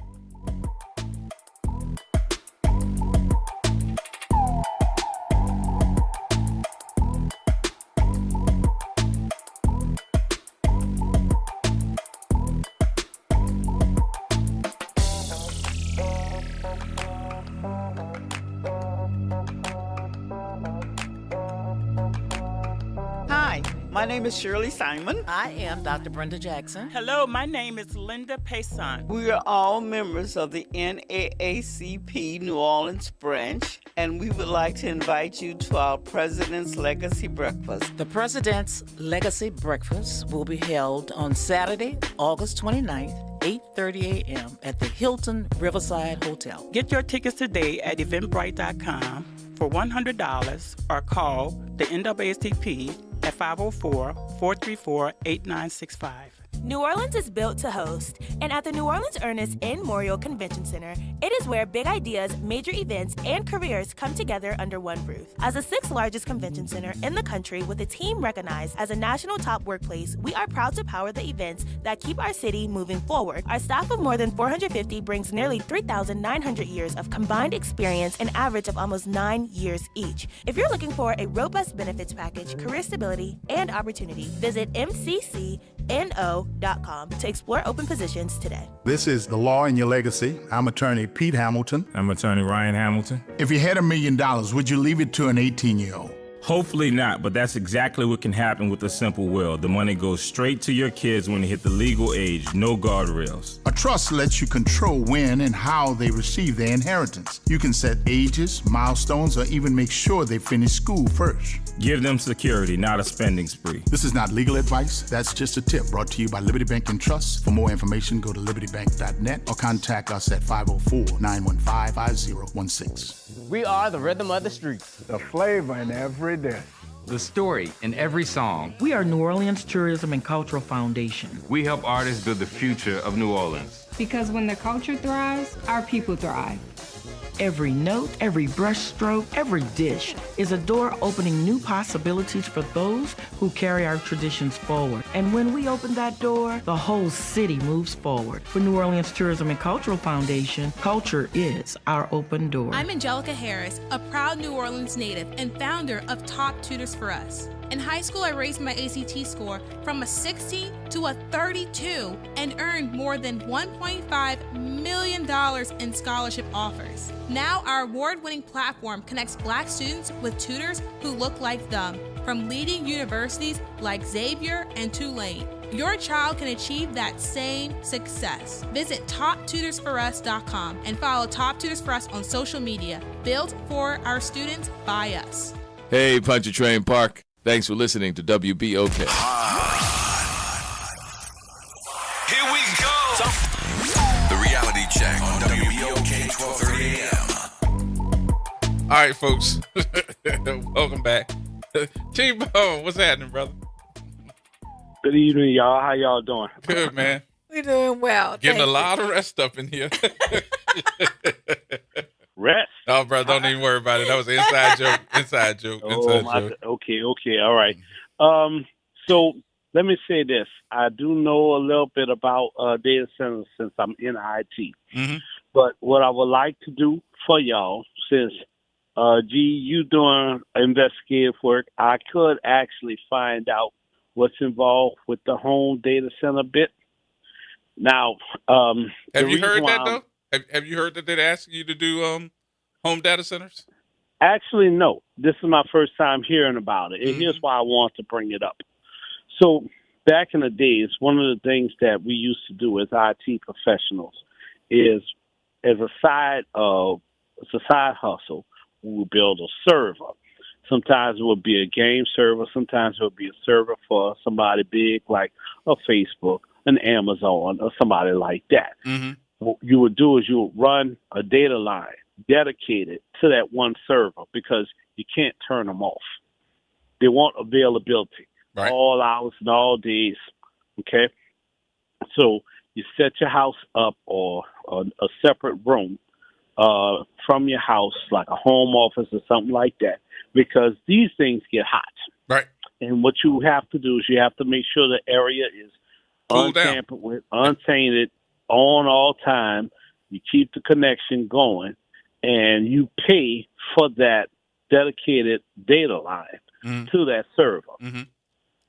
My name is Shirley Simon. I am Dr. Brenda Jackson. Hello, my name is Linda Payson. We are all members of the NAACP New Orleans branch, and we would like to invite you to our President's Legacy Breakfast. The President's Legacy Breakfast will be held on Saturday, August 29th, 8:30 a.m. at the Hilton Riverside Hotel. Get your tickets today at eventbrite.com for $100 or call the NAACP at 504-434-8965. New Orleans is built to host, and at the New Orleans Ernest N. Memorial Convention Center, it is where big ideas, major events, and careers come together under one roof. As the 6th largest convention center in the country with a team recognized as a national top workplace, we are proud to power the events that keep our city moving forward. Our staff of more than 450 brings nearly 3,900 years of combined experience, an average of almost 9 years each. If you're looking for a robust benefits package, career stability, and opportunity, visit mccno.com to explore open positions today. This is The Law in Your Legacy. I'm attorney Pete Hamilton. I'm attorney Ryan Hamilton. If you had $1 million, would you leave it to an 18-year-old? Hopefully not, but that's exactly what can happen with a simple will. The money goes straight to your kids when they hit the legal age, no guardrails. A trust lets you control when and how they receive their inheritance. You can set ages, milestones, or even make sure they finish school first. Give them security, not a spending spree. This is not legal advice. That's just a tip brought to you by Liberty Bank and Trust. For more information, go to libertybank.net or contact us at 504-915-5016. We are the rhythm of the streets. The flavor in every dish. The story in every song. We are New Orleans Tourism and Cultural Foundation. We help artists build the future of New Orleans. Because when the culture thrives, our people thrive. Every note, every brushstroke, every dish is a door opening new possibilities for those who carry our traditions forward. And when we open that door, the whole city moves forward. For New Orleans Tourism and Cultural Foundation, culture is our open door. I'm Angelica Harris, a proud New Orleans native and founder of Top Tutors for Us. In high school, I raised my ACT score from a 60 to a 32 and earned more than $1.5 million in scholarship offers. Now, our award-winning platform connects Black students with tutors who look like them from leading universities like Xavier and Tulane. Your child can achieve that same success. Visit TopTutorsForUs.com and follow Top Tutors for Us on social media. Built for our students by us. Hey, Pontchartrain Park. Thanks for listening to WBOK. Here we go. The reality check on WBOK 1230 AM. All right, folks. Welcome back. T-Bone, what's happening, brother? Good evening, y'all. How y'all doing? Good, man. We're doing well. Getting a lot of rest up in here. Rest? Oh, bro, don't even worry about it. That was an inside joke. Inside joke. Inside joke. Okay. All right. So let me say this. I do know a little bit about data centers since I'm in IT. Mm-hmm. But what I would like to do for y'all, since, you doing investigative work, I could actually find out what's involved with the home data center bit. Now, have you heard that, though? Have you heard that they're asking you to do home data centers? Actually, no. This is my first time hearing about it. And here's why I want to bring it up. So back in the days, one of the things that we used to do as IT professionals is, as a side hustle, we would build a server. Sometimes it would be a game server. Sometimes it would be a server for somebody big like a Facebook, an Amazon or somebody like that. Mm-hmm. What you would do is you would run a data line dedicated to that one server because you can't turn them off. They want availability all hours and all days. Okay, so you set your house up or a separate room from your house, like a home office or something like that, because these things get hot. Right. And what you have to do is you have to make sure the area is untampered with, untainted, on all time. You keep the connection going, and you pay for that dedicated data line to that server. Mm-hmm.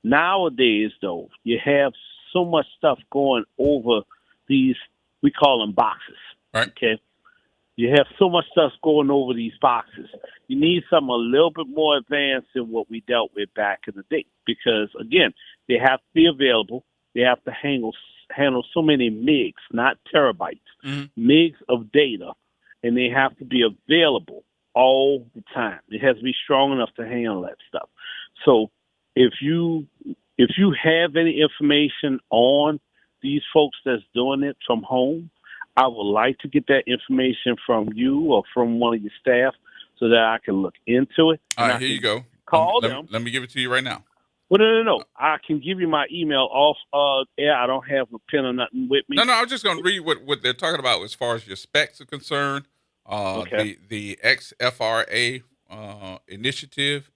Nowadays, though, you have so much stuff going over these, we call them boxes. Right. Okay. You have so much stuff going over these boxes. You need something a little bit more advanced than what we dealt with back in the day. Because, again, they have to be available. They have to handle so many megs, not terabytes, megs of data. And they have to be available all the time. It has to be strong enough to handle that stuff. So if you have any information on these folks that's doing it from home, I would like to get that information from you or from one of your staff so that I can look into it. All right, here you go. Call them. Let me give it to you right now. Well, no. I can give you my email off air. I don't have a pen or nothing with me. No, I was just going to read what they're talking about as far as your specs are concerned. The XFRA initiative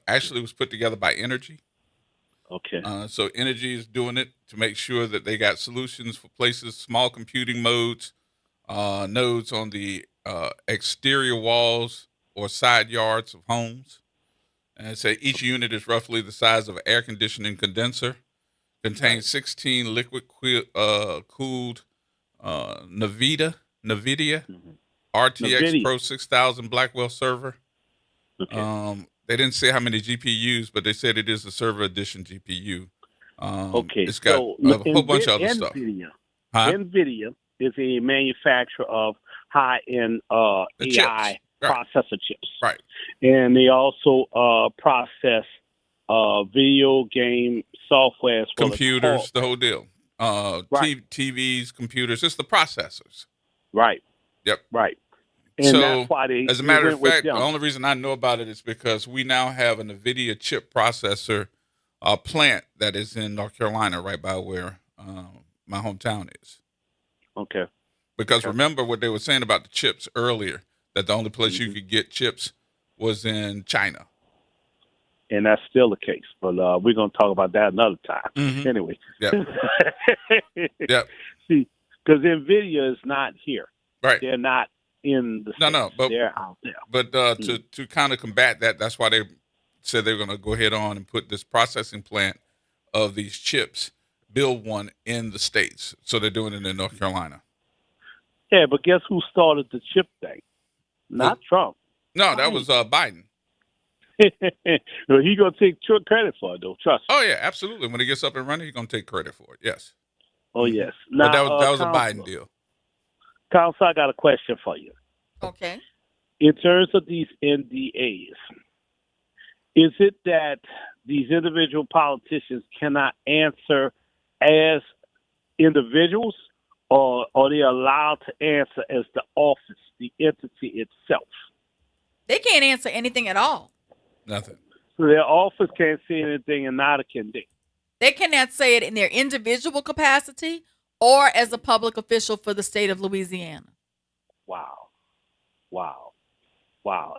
actually was put together by Energy. Okay. So Energy is doing it to make sure that they got solutions for places, small computing nodes on the exterior walls or side yards of homes. And say each unit is roughly the size of an air conditioning condenser. Contains 16 liquid cooled NVIDIA RTX Pro 6000 Blackwell server. Okay. They didn't say how many GPUs, but they said it is a server edition GPU. Okay. It's got a whole bunch of other stuff. NVIDIA is a manufacturer of high-end AI processor chips. Right. And they also process video game software as well computers, as the whole deal. TVs, computers, it's the processors. Right. Yep. Right. And so, that's why as a matter of fact, the only reason I know about it is because we now have an NVIDIA chip processor plant that is in North Carolina, right by where my hometown is. Okay. Because remember what they were saying about the chips earlier, that the only place you could get chips was in China. And that's still the case. But we're going to talk about that another time. Anyway. Yep. Yep. See, because NVIDIA is not here. Right. They're not in the States. But they're out there. But to kind of combat that, that's why they said they're going to go ahead on and put this processing plant of these chips, build one in the States. So they're doing it in North Carolina. Yeah, but guess who started the chip thing? Not Trump. No, that was Biden. Well, he's going to take credit for it, though. Trust me. Oh, yeah, absolutely. When he gets up and running, he's going to take credit for it. Yes. Oh, yes. Now, Now, that was a Biden deal. Counsel, I got a question for you. Okay. In terms of these NDAs, is it that these individual politicians cannot answer as individuals, or are they allowed to answer as the office, the entity itself? They can't answer anything at all. Nothing. So their office can't say anything, and neither can they. They cannot say it in their individual capacity or as a public official for the state of Louisiana. Wow.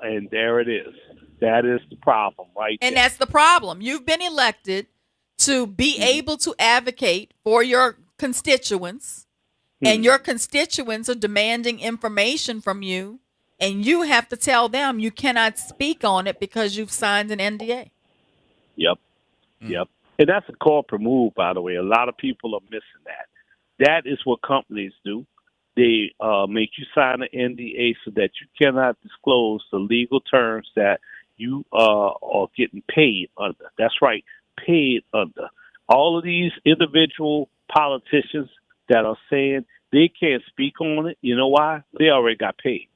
And there it is. That is the problem, right? And that's the problem. You've been elected to be able to advocate for your constituents, and your constituents are demanding information from you, and you have to tell them you cannot speak on it because you've signed an NDA. Yep. And that's a corporate move, by the way. A lot of people are missing that. That is what companies do. They make you sign an NDA so that you cannot disclose the legal terms that you are getting paid under. That's right, paid under. All of these individual politicians that are saying they can't speak on it, you know why? They already got paid.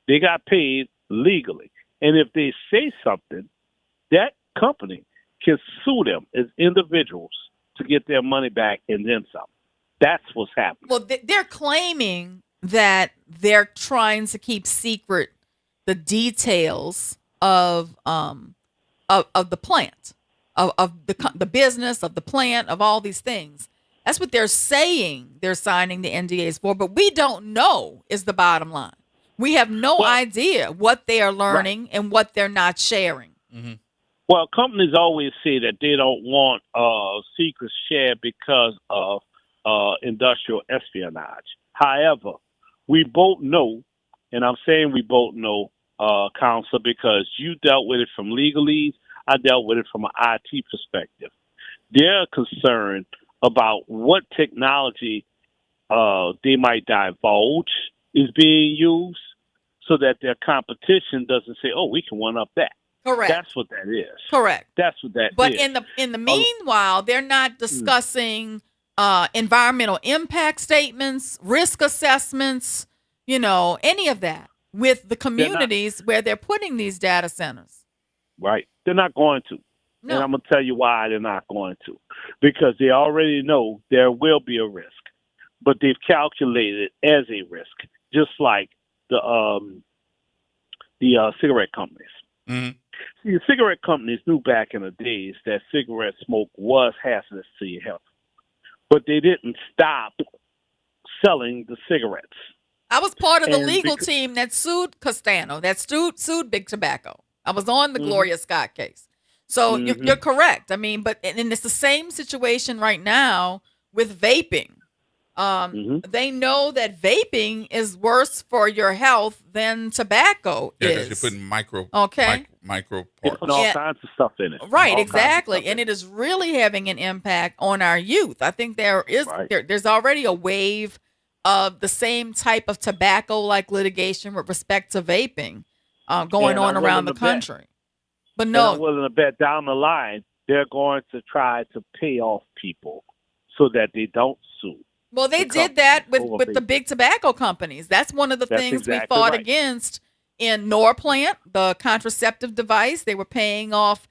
They got paid legally. And if they say something, that company can sue them as individuals to get their money back and then some. That's what's happening. Well, they're claiming that they're trying to keep secret the details of the plant, of the business, of the plant, of all these things. That's what they're saying they're signing the NDAs for, but we don't know is the bottom line. We have no idea what they are learning and what they're not sharing. Mm-hmm. Well, companies always say that they don't want secrets shared because of industrial espionage. However, we both know, and I'm saying we both know, Counselor, because you dealt with it from legalese, I dealt with it from an IT perspective. They're concerned about what technology they might divulge is being used so that their competition doesn't say, oh, we can one-up that. Correct. That's what that is. Correct. That's what that is. But in the meanwhile, they're not discussing environmental impact statements, risk assessments, any of that with the communities where they're putting these data centers. Right. They're not going to. No. And I'm going to tell you why they're not going to. Because they already know there will be a risk. But they've calculated it as a risk, just like the cigarette companies. Mm-hmm. See, the cigarette companies knew back in the days that cigarette smoke was hazardous to your health. But they didn't stop selling the cigarettes. I was part of the legal team that sued Castano, that sued Big Tobacco. I was on the Gloria Scott case. So you're correct. I mean, and it's the same situation right now with vaping. They know that vaping is worse for your health than tobacco is. Yeah, because you're putting micro parts. Putting all kinds of stuff in it. Right, exactly. And it is really having an impact on our youth. I think there's already a wave of the same type of tobacco-like litigation with respect to vaping going on around the country. But no. I'm willing to bet down the line, they're going to try to pay off people so that they don't sue. Well, they did that with the big tobacco companies. That's one of the things we fought against in Norplant, the contraceptive device. They were paying off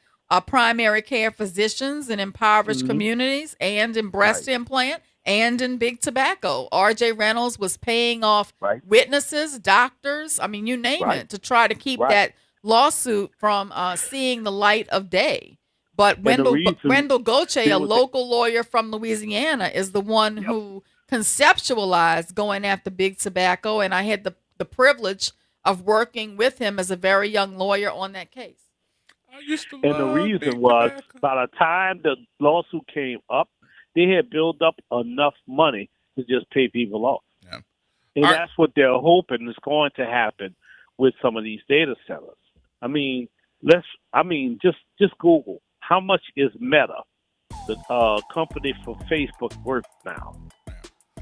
primary care physicians in impoverished communities and in breast implant and in big tobacco. R.J. Reynolds was paying off witnesses, doctors, I mean, you name it, to try to keep that lawsuit from seeing the light of day. But Wendell Goche, a local lawyer from Louisiana, is the one who conceptualized going after big tobacco, and I had the privilege of working with him as a very young lawyer on that case. And the reason was, by the time the lawsuit came up, they had built up enough money to just pay people off. Yeah. And that's what they're hoping is going to happen with some of these data centers. I mean, just Google. How much is Meta, the company for Facebook, worth now?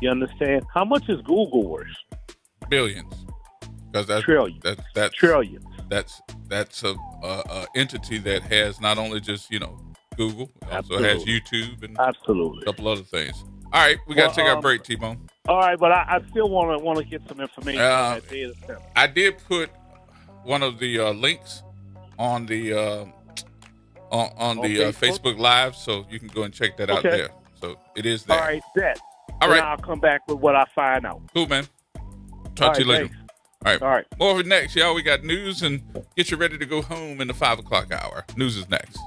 You understand? How much is Google worth? Billions. That's trillions. That's trillions. That's a entity that has not only just Google, it also has YouTube and a couple other things. All right, we got to take our break, T-Bone. All right, but I still want to get some information on that data center. I did put one of the links on the Facebook Live, so you can go and check that out there. So it is there. All right, bet. All right. I'll come back with what I find out. Cool, man. Talk to you later. Thanks. All right. More of it next, y'all. We got news and get you ready to go home in the 5 o'clock hour. News is next.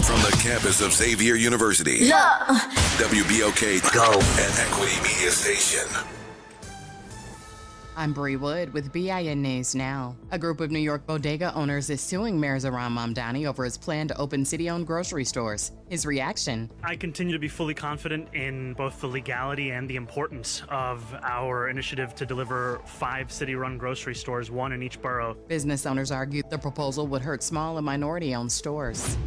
From the campus of Xavier University, WBOK Go and Equity Media Station. I'm Bree Wood with BIN News Now. A group of New York bodega owners is suing Mayor Zohran Mamdani over his plan to open city-owned grocery stores. His reaction: I continue to be fully confident in both the legality and the importance of our initiative to deliver 5 city-run grocery stores, 1 in each borough. Business owners argue the proposal would hurt small and minority-owned stores.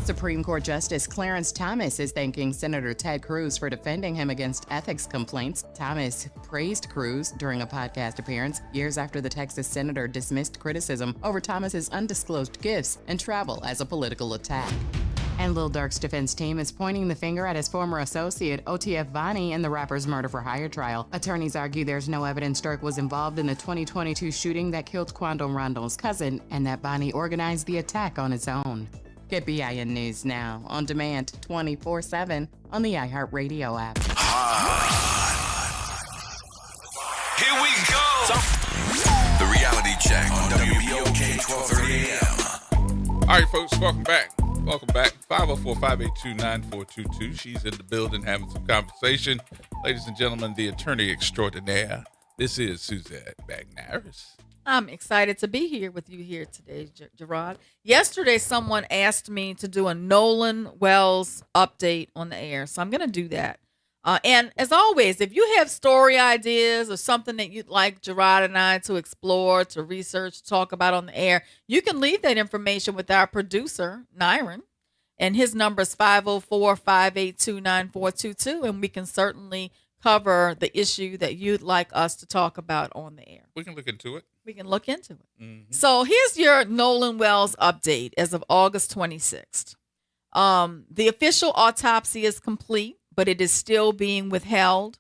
Supreme Court Justice Clarence Thomas is thanking Senator Ted Cruz for defending him against ethics complaints. Thomas praised Cruz during a podcast appearance years after the Texas senator dismissed criticism over Thomas's undisclosed gifts and travel as a political attack. And Lil Durk's defense team is pointing the finger at his former associate, OTF Bonnie, in the rapper's murder-for-hire trial. Attorneys argue there's no evidence Durk was involved in the 2022 shooting that killed Quando Rondo's cousin, and that Bonnie organized the attack on its own. Get BIN News now, on demand, 24/7, on the iHeartRadio app. Here we go. The reality check on WBOK 1230 AM. All right, folks, welcome back. Welcome back. 504-582-9422. She's in the building having some conversation. Ladies and gentlemen, the attorney extraordinaire. This is Suzette Bagnaris. I'm excited to be here with you here today, Gerard. Yesterday, someone asked me to do a Nolan Wells update on the air, so I'm going to do that. And as always, if you have story ideas or something that you'd like Gerard and I to explore, to research, talk about on the air, you can leave that information with our producer, Nyron. And his number is 504-582-9422. And we can certainly cover the issue that you'd like us to talk about on the air. We can look into it. We can look into it. Mm-hmm. So here's your Nolan Wells update as of August 26th. The official autopsy is complete, but it is still being withheld.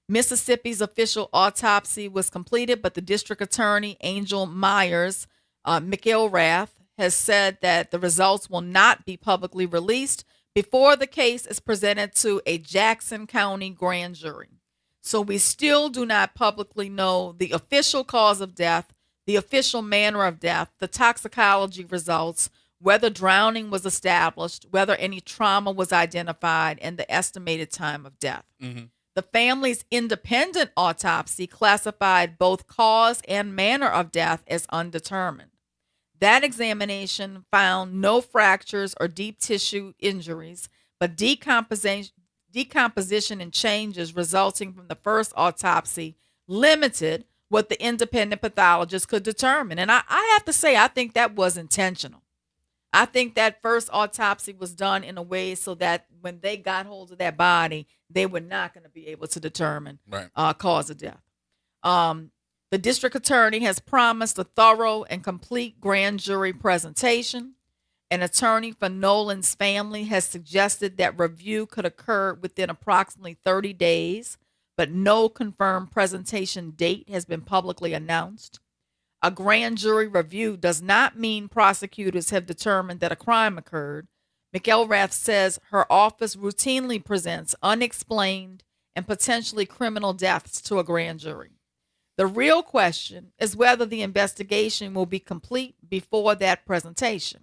Mississippi's official autopsy was completed, but the district attorney, Angel Myers McIlrath, has said that the results will not be publicly released before the case is presented to a Jackson County grand jury. So we still do not publicly know the official cause of death, the official manner of death, the toxicology results, whether drowning was established, whether any trauma was identified, and the estimated time of death. Mm-hmm. The family's independent autopsy classified both cause and manner of death as undetermined. That examination found no fractures or deep tissue injuries, but decomposition and changes resulting from the first autopsy limited what the independent pathologist could determine. And I have to say, I think that was intentional. I think that first autopsy was done in a way so that when they got hold of that body, they were not going to be able to determine cause of death. The district attorney has promised a thorough and complete grand jury presentation. An attorney for Nolan's family has suggested that review could occur within approximately 30 days, but no confirmed presentation date has been publicly announced. A grand jury review does not mean prosecutors have determined that a crime occurred. McIlrath says her office routinely presents unexplained and potentially criminal deaths to a grand jury. The real question is whether the investigation will be complete before that presentation.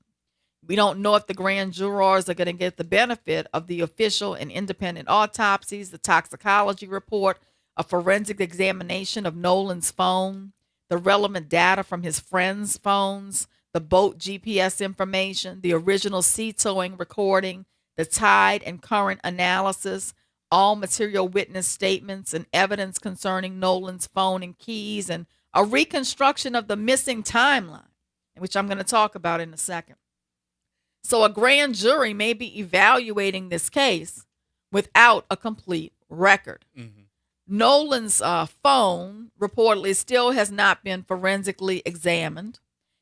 We don't know if the grand jurors are going to get the benefit of the official and independent autopsies, the toxicology report, a forensic examination of Nolan's phone, the relevant data from his friends' phones, the boat GPS information, the original sea towing recording, the tide and current analysis, all material witness statements and evidence concerning Nolan's phone and keys, and a reconstruction of the missing timeline, which I'm going to talk about in a second. So a grand jury may be evaluating this case without a complete record. Mm-hmm. Nolan's phone reportedly still has not been forensically examined,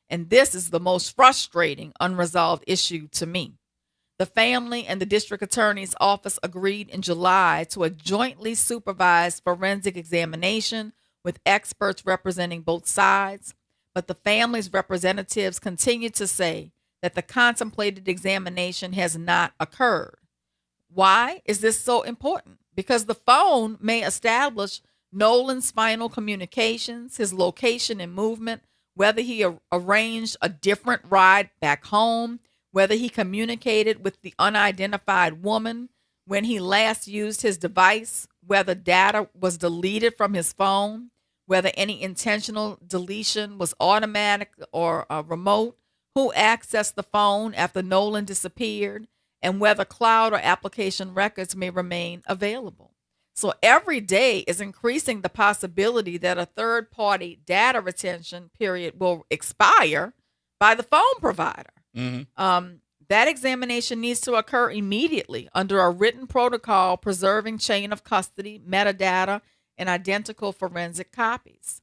and this is the most frustrating unresolved issue to me. The family and the district attorney's office agreed in July to a jointly supervised forensic examination with experts representing both sides, but the family's representatives continue to say that the contemplated examination has not occurred. Why is this so important? Because the phone may establish Nolan's final communications, his location and movement, whether he arranged a different ride back home, whether he communicated with the unidentified woman when he last used his device, whether data was deleted from his phone, whether any intentional deletion was automatic or remote, who accessed the phone after Nolan disappeared, and whether cloud or application records may remain available. So every day is increasing the possibility that a third-party data retention period will expire by the phone provider. Mm-hmm. That examination needs to occur immediately under a written protocol preserving chain of custody, metadata, and identical forensic copies.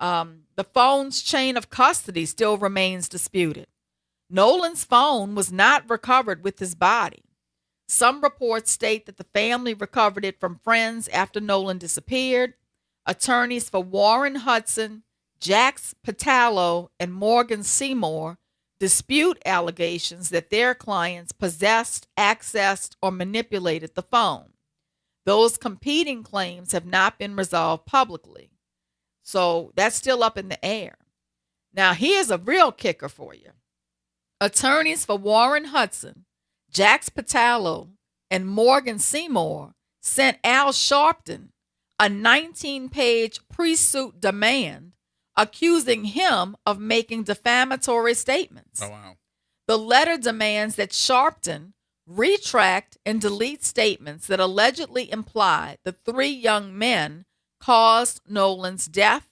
The phone's chain of custody still remains disputed. Nolan's phone was not recovered with his body. Some reports state that the family recovered it from friends after Nolan disappeared. Attorneys for Warren Hudson, Jax Patalo, and Morgan Seymour dispute allegations that their clients possessed, accessed, or manipulated the phone. Those competing claims have not been resolved publicly. So that's still up in the air. Now, here's a real kicker for you. Attorneys for Warren Hudson, Jax Patalo, and Morgan Seymour sent Al Sharpton a 19-page pre-suit demand accusing him of making defamatory statements. Oh, wow. The letter demands that Sharpton retract and delete statements that allegedly implied the three young men caused Nolan's death,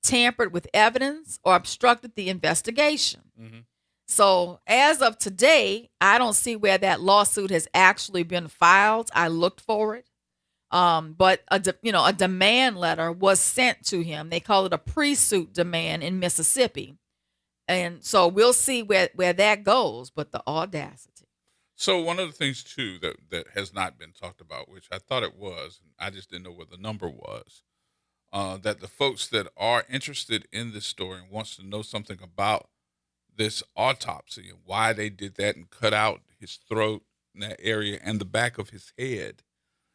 tampered with evidence, or obstructed the investigation. Mm-hmm. So as of today, I don't see where that lawsuit has actually been filed. I looked for it. But a demand letter was sent to him. They call it a pre-suit demand in Mississippi. And so we'll see where that goes, but the audacity. So one of the things, too, that has not been talked about, which I thought it was, and I just didn't know what the number was, that the folks that are interested in this story and wants to know something about this autopsy and why they did that and cut out his throat in that area and the back of his head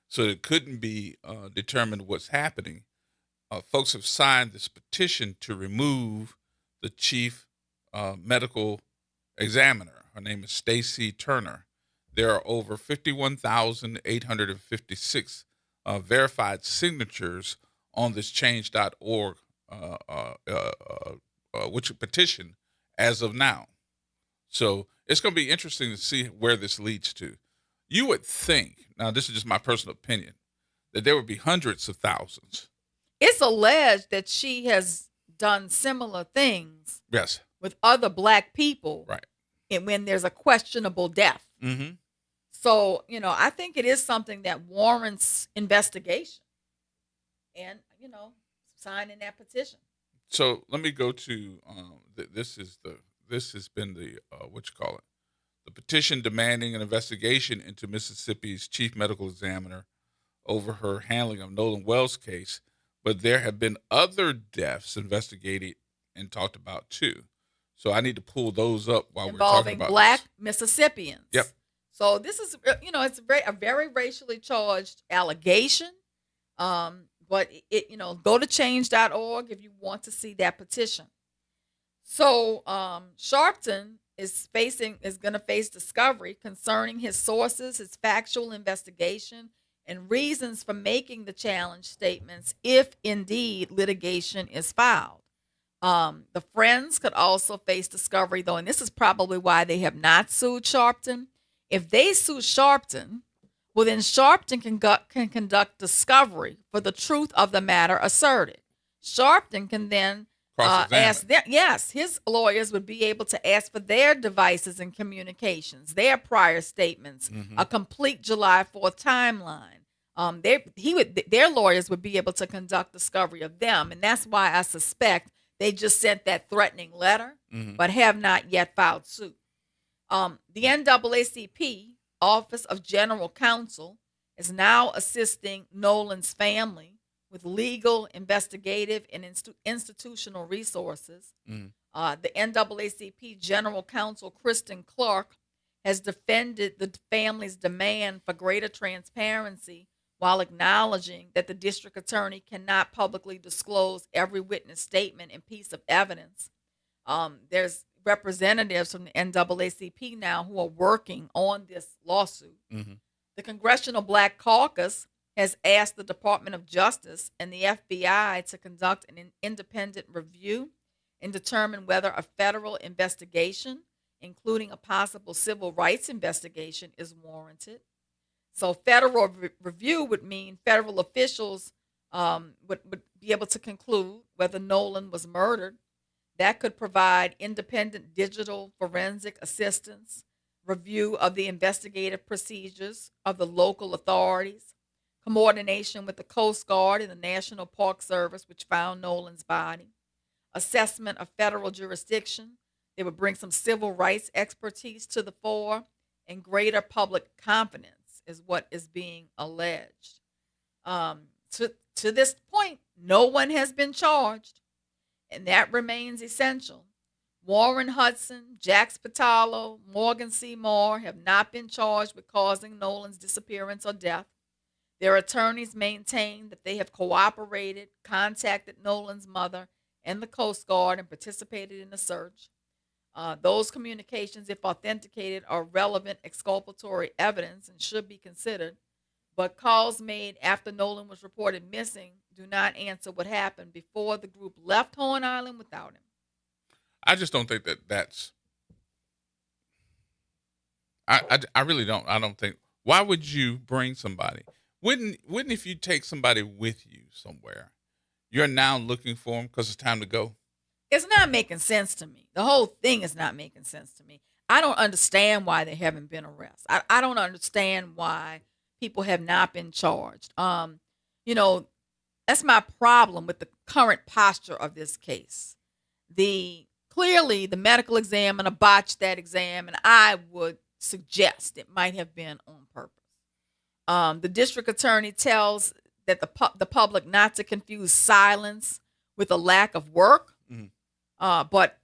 so it couldn't be determined what's happening. Folks have signed this petition to remove the chief medical examiner. Her name is Stacy Turner. There are over 51,856 verified signatures on this change.org which petition as of now. So it's going to be interesting to see where this leads to. You would think, now this is just my personal opinion, that there would be hundreds of thousands. It's alleged that she has done similar things Yes. with other black people. Right. And when there's a questionable death. Mm-hmm. So, I think it is something that warrants investigation and, signing that petition. So let me go to this has been the the petition demanding an investigation into Mississippi's chief medical examiner over her handling of Nolan Wells' case, but there have been other deaths investigated and talked about too. So I need to pull those up while we're talking about involving black this. Mississippians. Yep. So this is, it's a very racially charged allegation. But go to change.org if you want to see that petition. So Sharpton is going to face discovery concerning his sources, his factual investigation, and reasons for making the challenge statements if indeed litigation is filed. The friends could also face discovery, though, and this is probably why they have not sued Sharpton. If they sue Sharpton, well, then Sharpton can conduct discovery for the truth of the matter asserted. Sharpton can then ask them. Yes, his lawyers would be able to ask for their devices and communications, their prior statements, a complete July 4th timeline. Their lawyers would be able to conduct discovery of them, and that's why I suspect they just sent that threatening letter, but have not yet filed suit. The NAACP Office of General Counsel is now assisting Nolan's family with legal, investigative, and institutional resources. The NAACP General Counsel, Kristen Clark, has defended the family's demand for greater transparency while acknowledging that the district attorney cannot publicly disclose every witness statement and piece of evidence. There's representatives from the NAACP now who are working on this lawsuit. The Congressional Black Caucus has asked the Department of Justice and the FBI to conduct an independent review and determine whether a federal investigation, including a possible civil rights investigation, is warranted. So federal review would mean federal officials would be able to conclude whether Nolan was murdered. That could provide independent digital forensic assistance, review of the investigative procedures of the local authorities, coordination with the Coast Guard and the National Park Service, which found Nolan's body, assessment of federal jurisdiction, It would bring some civil rights expertise to the fore, and greater public confidence is what is being alleged. To this point, no one has been charged, and that remains essential. Warren Hudson, Jack Spatalo, Morgan C. Moore have not been charged with causing Nolan's disappearance or death. Their attorneys maintain that they have cooperated, contacted Nolan's mother and the Coast Guard, and participated in the search. Those communications, if authenticated, are relevant exculpatory evidence and should be considered. But calls made after Nolan was reported missing do not answer what happened before the group left Horn Island without him. I just don't think that's. I really don't. I don't think. Why would you bring somebody? Wouldn't if you take somebody with you somewhere, you're now looking for them because it's time to go? It's not making sense to me. The whole thing is not making sense to me. I don't understand why there haven't been arrests. I don't understand why people have not been charged. That's my problem with the current posture of this case. Clearly the medical examiner botched that exam, and I would suggest it might have been on purpose. The district attorney tells that the public not to confuse silence with a lack of work. But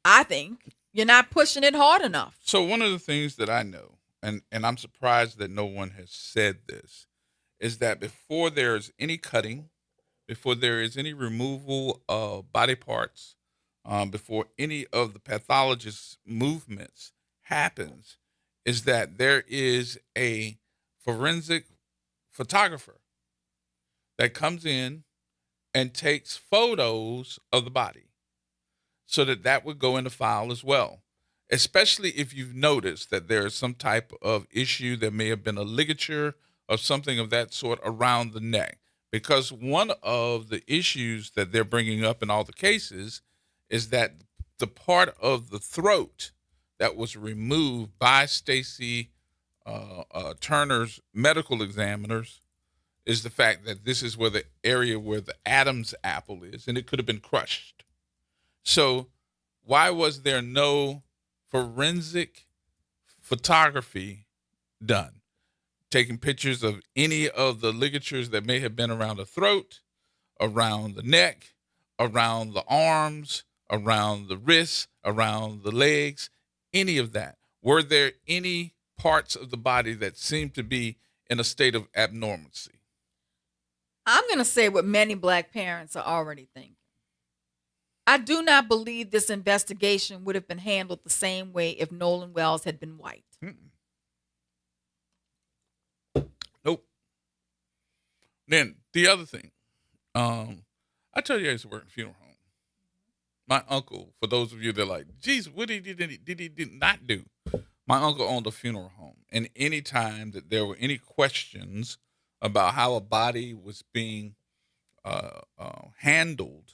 I think you're not pushing it hard enough. So one of the things that I know, and I'm surprised that no one has said this, is that before there's any cutting, before there is any removal of body parts, before any of the pathologist's movements happens, is that there is a forensic photographer that comes in and takes photos of the body so that would go in the file as well, especially if you've noticed that there is some type of issue. There may have been a ligature or something of that sort around the neck, because one of the issues that they're bringing up in all the cases is that the part of the throat that was removed by Stacy Turner's medical examiners is the fact that this is where the area where the Adam's apple is, and it could have been crushed. So why was there no forensic photography done, taking pictures of any of the ligatures that may have been around the throat, around the neck, around the arms, around the wrists, around the legs, any of that? Were there any parts of the body that seemed to be in a state of abnormalcy? I'm going to say what many black parents are already thinking. I do not believe this investigation would have been handled the same way if Nolan Wells had been white. Nope. Then the other thing, I tell you, I used to work in a funeral home. My uncle, for those of you that are like, geez, what did he not do? My uncle owned a funeral home, and any time that there were any questions about how a body was being handled,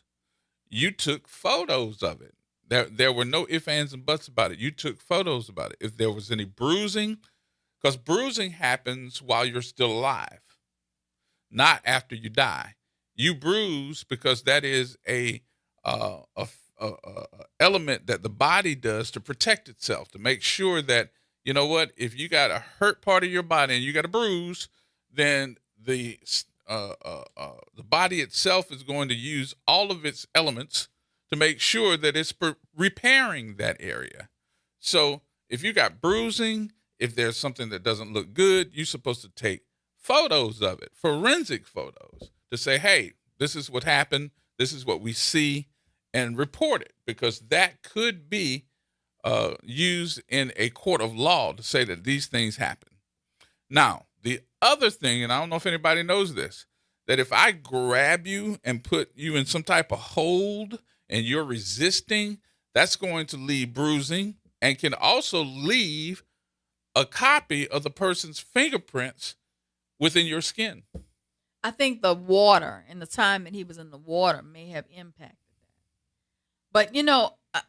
you took photos of it. There were no ifs, ands, and buts about it. You took photos about it. If there was any bruising, because bruising happens while you're still alive, not after you die. You bruise because that is a element that the body does to protect itself, to make sure that, you know what, if you got a hurt part of your body and you got a bruise, then the body itself is going to use all of its elements to make sure that it's repairing that area. So if you got bruising, if there's something that doesn't look good, you're supposed to take photos of it, forensic photos, to say, hey, this is what happened, this is what we see, and report it, because that could be used in a court of law to say that these things happen. Now, the other thing, and I don't know if anybody knows this, that if I grab you and put you in some type of hold and you're resisting, that's going to leave bruising and can also leave a copy of the person's fingerprints within your skin. I think the water and the time that he was in the water may have impacted that. But,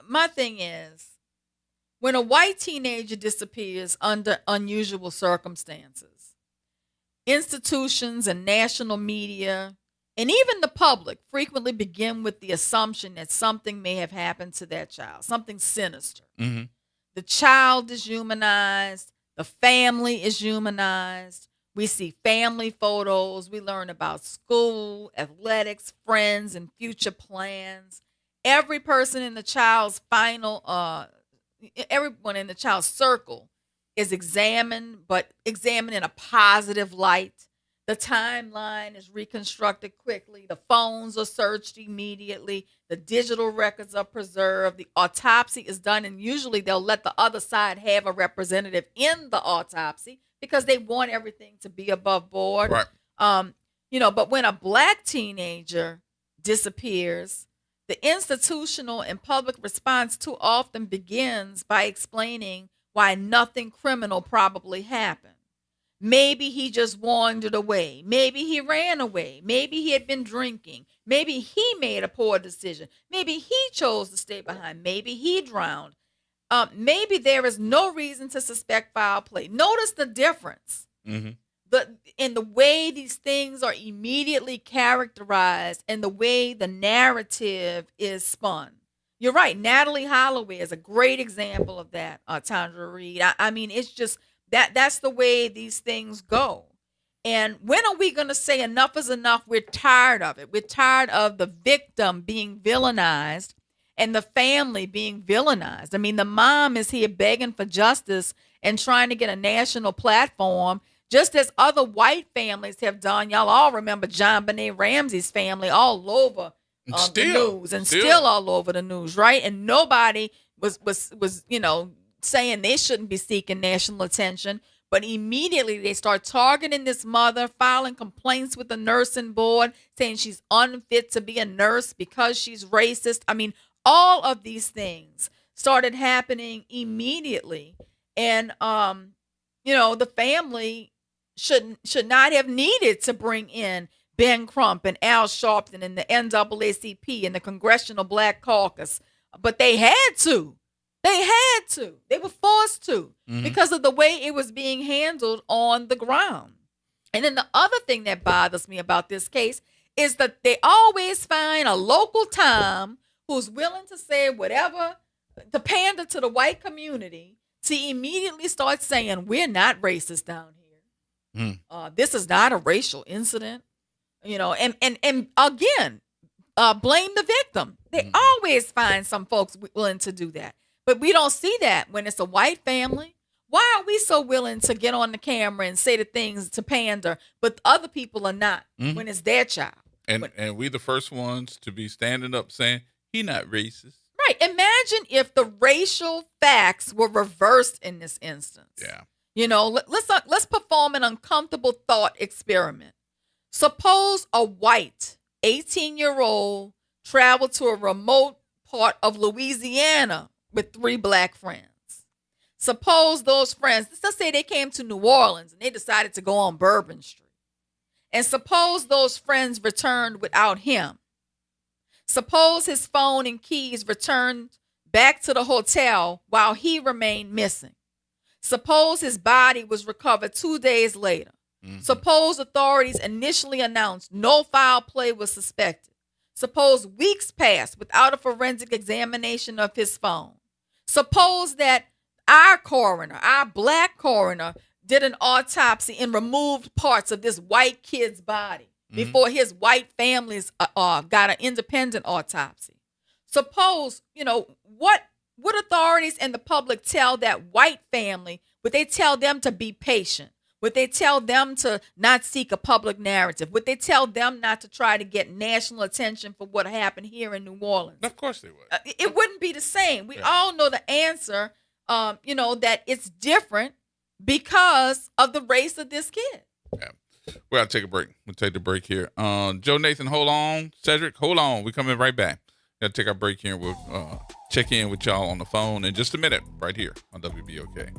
my thing is, when a white teenager disappears under unusual circumstances, institutions and national media and even the public frequently begin with the assumption that something may have happened to that child, something sinister. Mm-hmm. The child is humanized. The family is humanized. We see family photos. We learn about school, athletics, friends, and future plans. Every person in the child's everyone in the child's circle is examined, but examined in a positive light. The timeline is reconstructed quickly. The phones are searched immediately. The digital records are preserved. The autopsy is done, and usually they'll let the other side have a representative in the autopsy because they want everything to be above board. Right. But when a black teenager disappears, the institutional and public response too often begins by explaining why nothing criminal probably happened. Maybe he just wandered away. Maybe he ran away. Maybe he had been drinking. Maybe he made a poor decision. Maybe he chose to stay behind. Maybe he drowned. Maybe there is no reason to suspect foul play. Notice the difference. Mm-hmm. In the way these things are immediately characterized and the way the narrative is spun. You're right. Natalie Holloway is a great example of that, Tandra Reed. I mean, it's just that's the way these things go. And when are we going to say enough is enough? We're tired of it. We're tired of the victim being villainized and the family being villainized. I mean, the mom is here begging for justice and trying to get a national platform, just as other white families have done. Y'all all remember John Benet Ramsey's family all over the news and still all over the news, right? And nobody was saying they shouldn't be seeking national attention. But immediately they start targeting this mother, filing complaints with the nursing board, saying she's unfit to be a nurse because she's racist. I mean, all of these things started happening immediately. And, the family should not have needed to bring in Ben Crump and Al Sharpton and the NAACP and the Congressional Black Caucus. But they had to. They were forced to because of the way it was being handled on the ground. And then the other thing that bothers me about this case is that they always find a local Tom who's willing to say whatever to pander to the white community to immediately start saying, we're not racist down here. This is not a racial incident. And again, blame the victim. They always find some folks willing to do that. But we don't see that when it's a white family. Why are we so willing to get on the camera and say the things to pander, but other people are not when it's their child? And we the first ones to be standing up saying, he not racist. Right. Imagine if the racial facts were reversed in this instance. Yeah. Let's perform an uncomfortable thought experiment. Suppose a white 18-year-old traveled to a remote part of Louisiana with 3 black friends. Suppose those friends, let's say they came to New Orleans and they decided to go on Bourbon Street. And suppose those friends returned without him. Suppose his phone and keys returned back to the hotel while he remained missing. Suppose his body was recovered 2 days later. Suppose authorities initially announced no foul play was suspected. Suppose weeks passed without a forensic examination of his phone. Suppose that our black coroner, did an autopsy and removed parts of this white kid's body before his white families got an independent autopsy. Suppose, what would authorities and the public tell that white family? Would they tell them to be patient? Would they tell them to not seek a public narrative? Would they tell them not to try to get national attention for what happened here in New Orleans? Of course they would. It wouldn't be the same. We all know the answer, that it's different because of the race of this kid. Yeah. We got to take a break. We'll take the break here. Joe Nathan, hold on. Cedric, hold on. We're coming right back. Got to take our break here. We'll check in with y'all on the phone in just a minute right here on WBOK.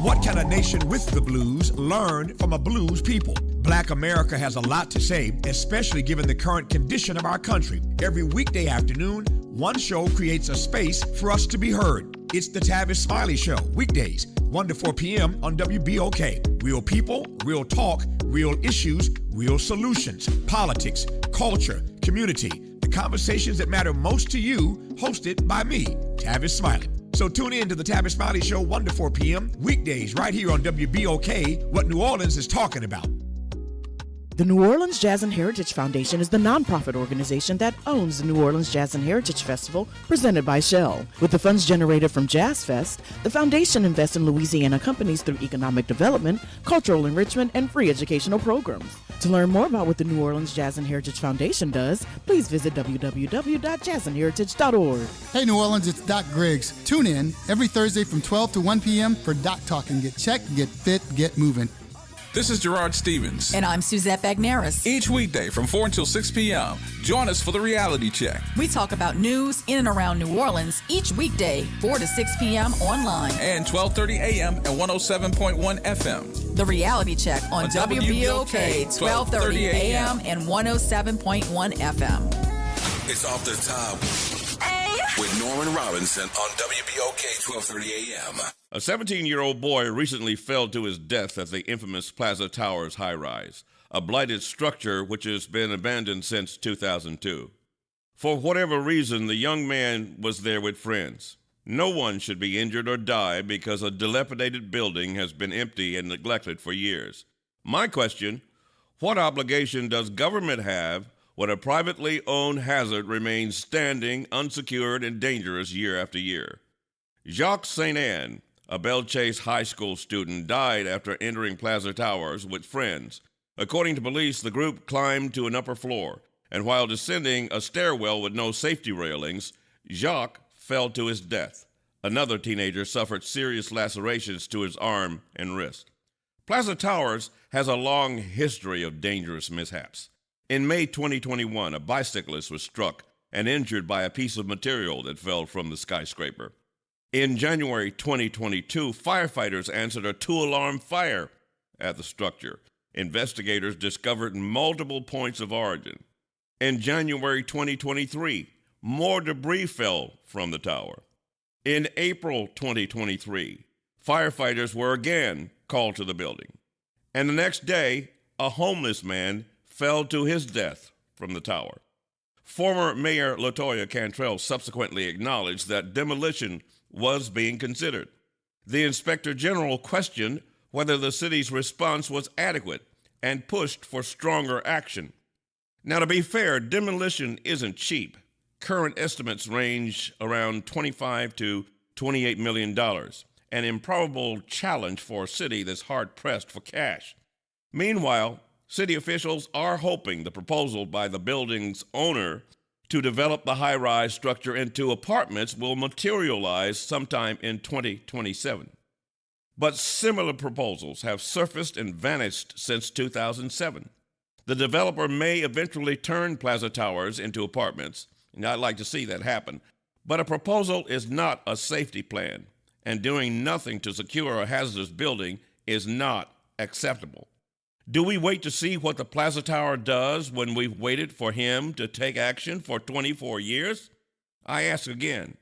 What can a nation with the blues learn from a blues people? Black America has a lot to say, especially given the current condition of our country. Every weekday afternoon, one show creates a space for us to be heard. It's the Tavis Smiley Show, weekdays, 1 to 4 p.m. on WBOK. Real people, real talk, real issues, real solutions, politics, culture, community, the conversations that matter most to you, hosted by me, Tavis Smiley. So tune in to the Tavis Smiley Show, 1 to 4 p.m., weekdays, right here on WBOK, what New Orleans is talking about. The New Orleans Jazz and Heritage Foundation is the nonprofit organization that owns the New Orleans Jazz and Heritage Festival presented by Shell. With the funds generated from Jazz Fest, the foundation invests in Louisiana companies through economic development, cultural enrichment, and free educational programs. To learn more about what the New Orleans Jazz and Heritage Foundation does, please visit www.jazzandheritage.org. Hey New Orleans, it's Doc Griggs. Tune in every Thursday from 12 to 1 p.m. for Doc Talk and get checked, get fit, get moving. This is Gerard Stevens. And I'm Suzette Bagneris. Each weekday from 4 until 6 p.m., join us for the Reality Check. We talk about news in and around New Orleans each weekday, 4 to 6 p.m. online. And 12:30 a.m. at 107.1 FM. The Reality Check on WBOK, 12:30 a.m. and 107.1 FM. It's Off the Top with Norman Robinson on WBOK 12:30 a.m. A 17-year-old boy recently fell to his death at the infamous Plaza Towers high-rise, a blighted structure which has been abandoned since 2002. For whatever reason, the young man was there with friends. No one should be injured or die because a dilapidated building has been empty and neglected for years. My question, what obligation does government have when a privately owned hazard remains standing, unsecured, and dangerous year after year? Jacques St. Anne, a Belle Chase High School student, died after entering Plaza Towers with friends. According to police, the group climbed to an upper floor, and while descending a stairwell with no safety railings, Jacques fell to his death. Another teenager suffered serious lacerations to his arm and wrist. Plaza Towers has a long history of dangerous mishaps. In May 2021, a bicyclist was struck and injured by a piece of material that fell from the skyscraper. In January 2022, firefighters answered a 2-alarm fire at the structure. Investigators discovered multiple points of origin. In January 2023, more debris fell from the tower. In April 2023, firefighters were again called to the building. And the next day, a homeless man fell to his death from the tower. Former Mayor LaToya Cantrell subsequently acknowledged that demolition was being considered. The Inspector General questioned whether the city's response was adequate and pushed for stronger action. Now, to be fair, demolition isn't cheap. Current estimates range around $25 to $28 million, an improbable challenge for a city that's hard-pressed for cash. Meanwhile, city officials are hoping the proposal by the building's owner to develop the high-rise structure into apartments will materialize sometime in 2027. But similar proposals have surfaced and vanished since 2007. The developer may eventually turn Plaza Towers into apartments, and I'd like to see that happen. But a proposal is not a safety plan, and doing nothing to secure a hazardous building is not acceptable. Do we wait to see what the Plaza Tower does when we've waited for him to take action for 24 years? I ask again,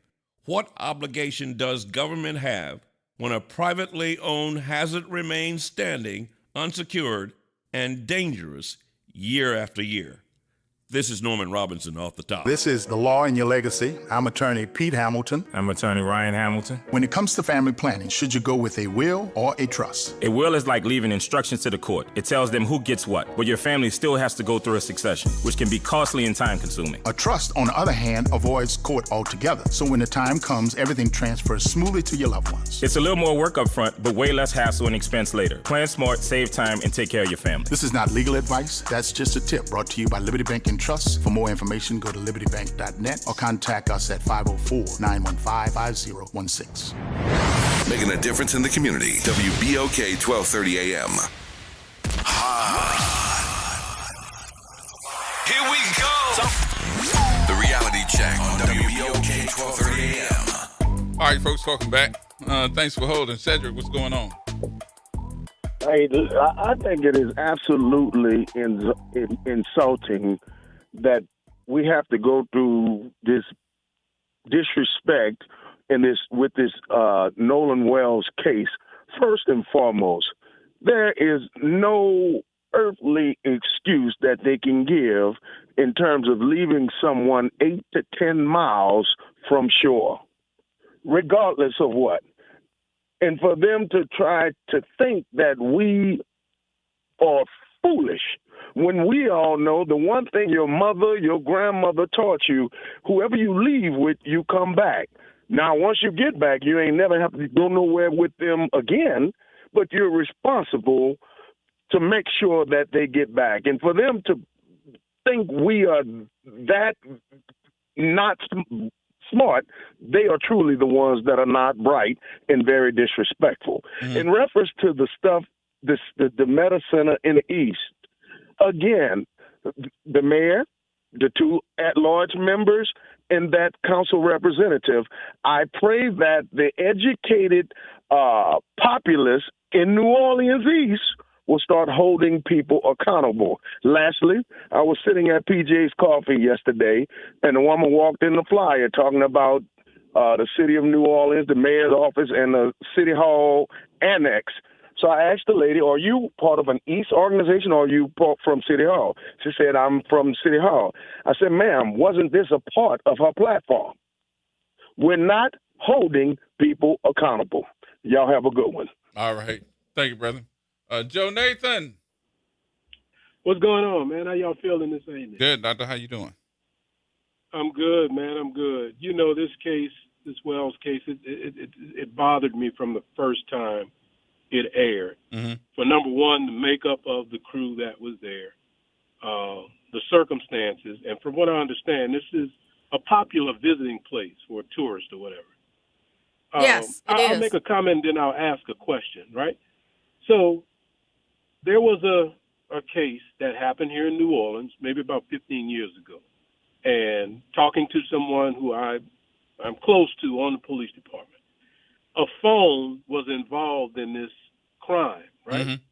what obligation does government have when a privately owned hazard remains standing, unsecured, and dangerous year after year? This is Norman Robinson, Off the Top. This is The Law in Your Legacy. I'm attorney Pete Hamilton. I'm attorney Ryan Hamilton. When it comes to family planning, should you go with a will or a trust? A will is like leaving instructions to the court. It tells them who gets what, but your family still has to go through a succession, which can be costly and time-consuming. A trust, on the other hand, avoids court altogether. So when the time comes, everything transfers smoothly to your loved ones. It's a little more work up front, but way less hassle and expense later. Plan smart, save time, and take care of your family. This is not legal advice. That's just a tip brought to you by Liberty Bank and Trust. For more information, go to libertybank.net or contact us at 504-915-5016. Making a difference in the community. WBOK 1230 AM. Here we go. The Reality Check on WBOK 1230 AM. All right, folks, welcome back. Thanks for holding. Cedric, what's going on? Hey, I think it is absolutely insulting that we have to go through this disrespect with this Nolan Wells case. First and foremost, there is no earthly excuse that they can give in terms of leaving someone 8 to 10 miles from shore, regardless of what. And for them to try to think that we are foolish when we all know the one thing your mother, your grandmother taught you, whoever you leave with, you come back. Now, once you get back, you ain't never have to go nowhere with them again, but you're responsible to make sure that they get back. And for them to think we are that not smart, they are truly the ones that are not bright and very disrespectful. Mm-hmm. In reference to the stuff, the Meta Center in the East, again, the mayor, the two at-large members, and that council representative, I pray that the educated populace in New Orleans East will start holding people accountable. Lastly, I was sitting at PJ's Coffee yesterday, and a woman walked in the flyer talking about the city of New Orleans, the mayor's office, and the city hall annex. So I asked the lady, are you part of an East organization or are you from City Hall? She said, I'm from City Hall. I said, ma'am, wasn't this a part of her platform? We're not holding people accountable. Y'all have a good one. All right. Thank you, brother. Joe Nathan. What's going on, man? How y'all feeling this evening? Good, Doctor. How you doing? I'm good, man. I'm good. You know, this case, this Wells case, it bothered me from the first time it aired. Mm-hmm. For number one, the makeup of the crew that was there, the circumstances, and from what I understand, this is a popular visiting place for tourists or whatever. Yes, I'll make a comment, then I'll ask a question, right? So there was a case that happened here in New Orleans, maybe about 15 years ago, and talking to someone who I'm close to on the police department, a phone was involved in this crime, right? Mm-hmm.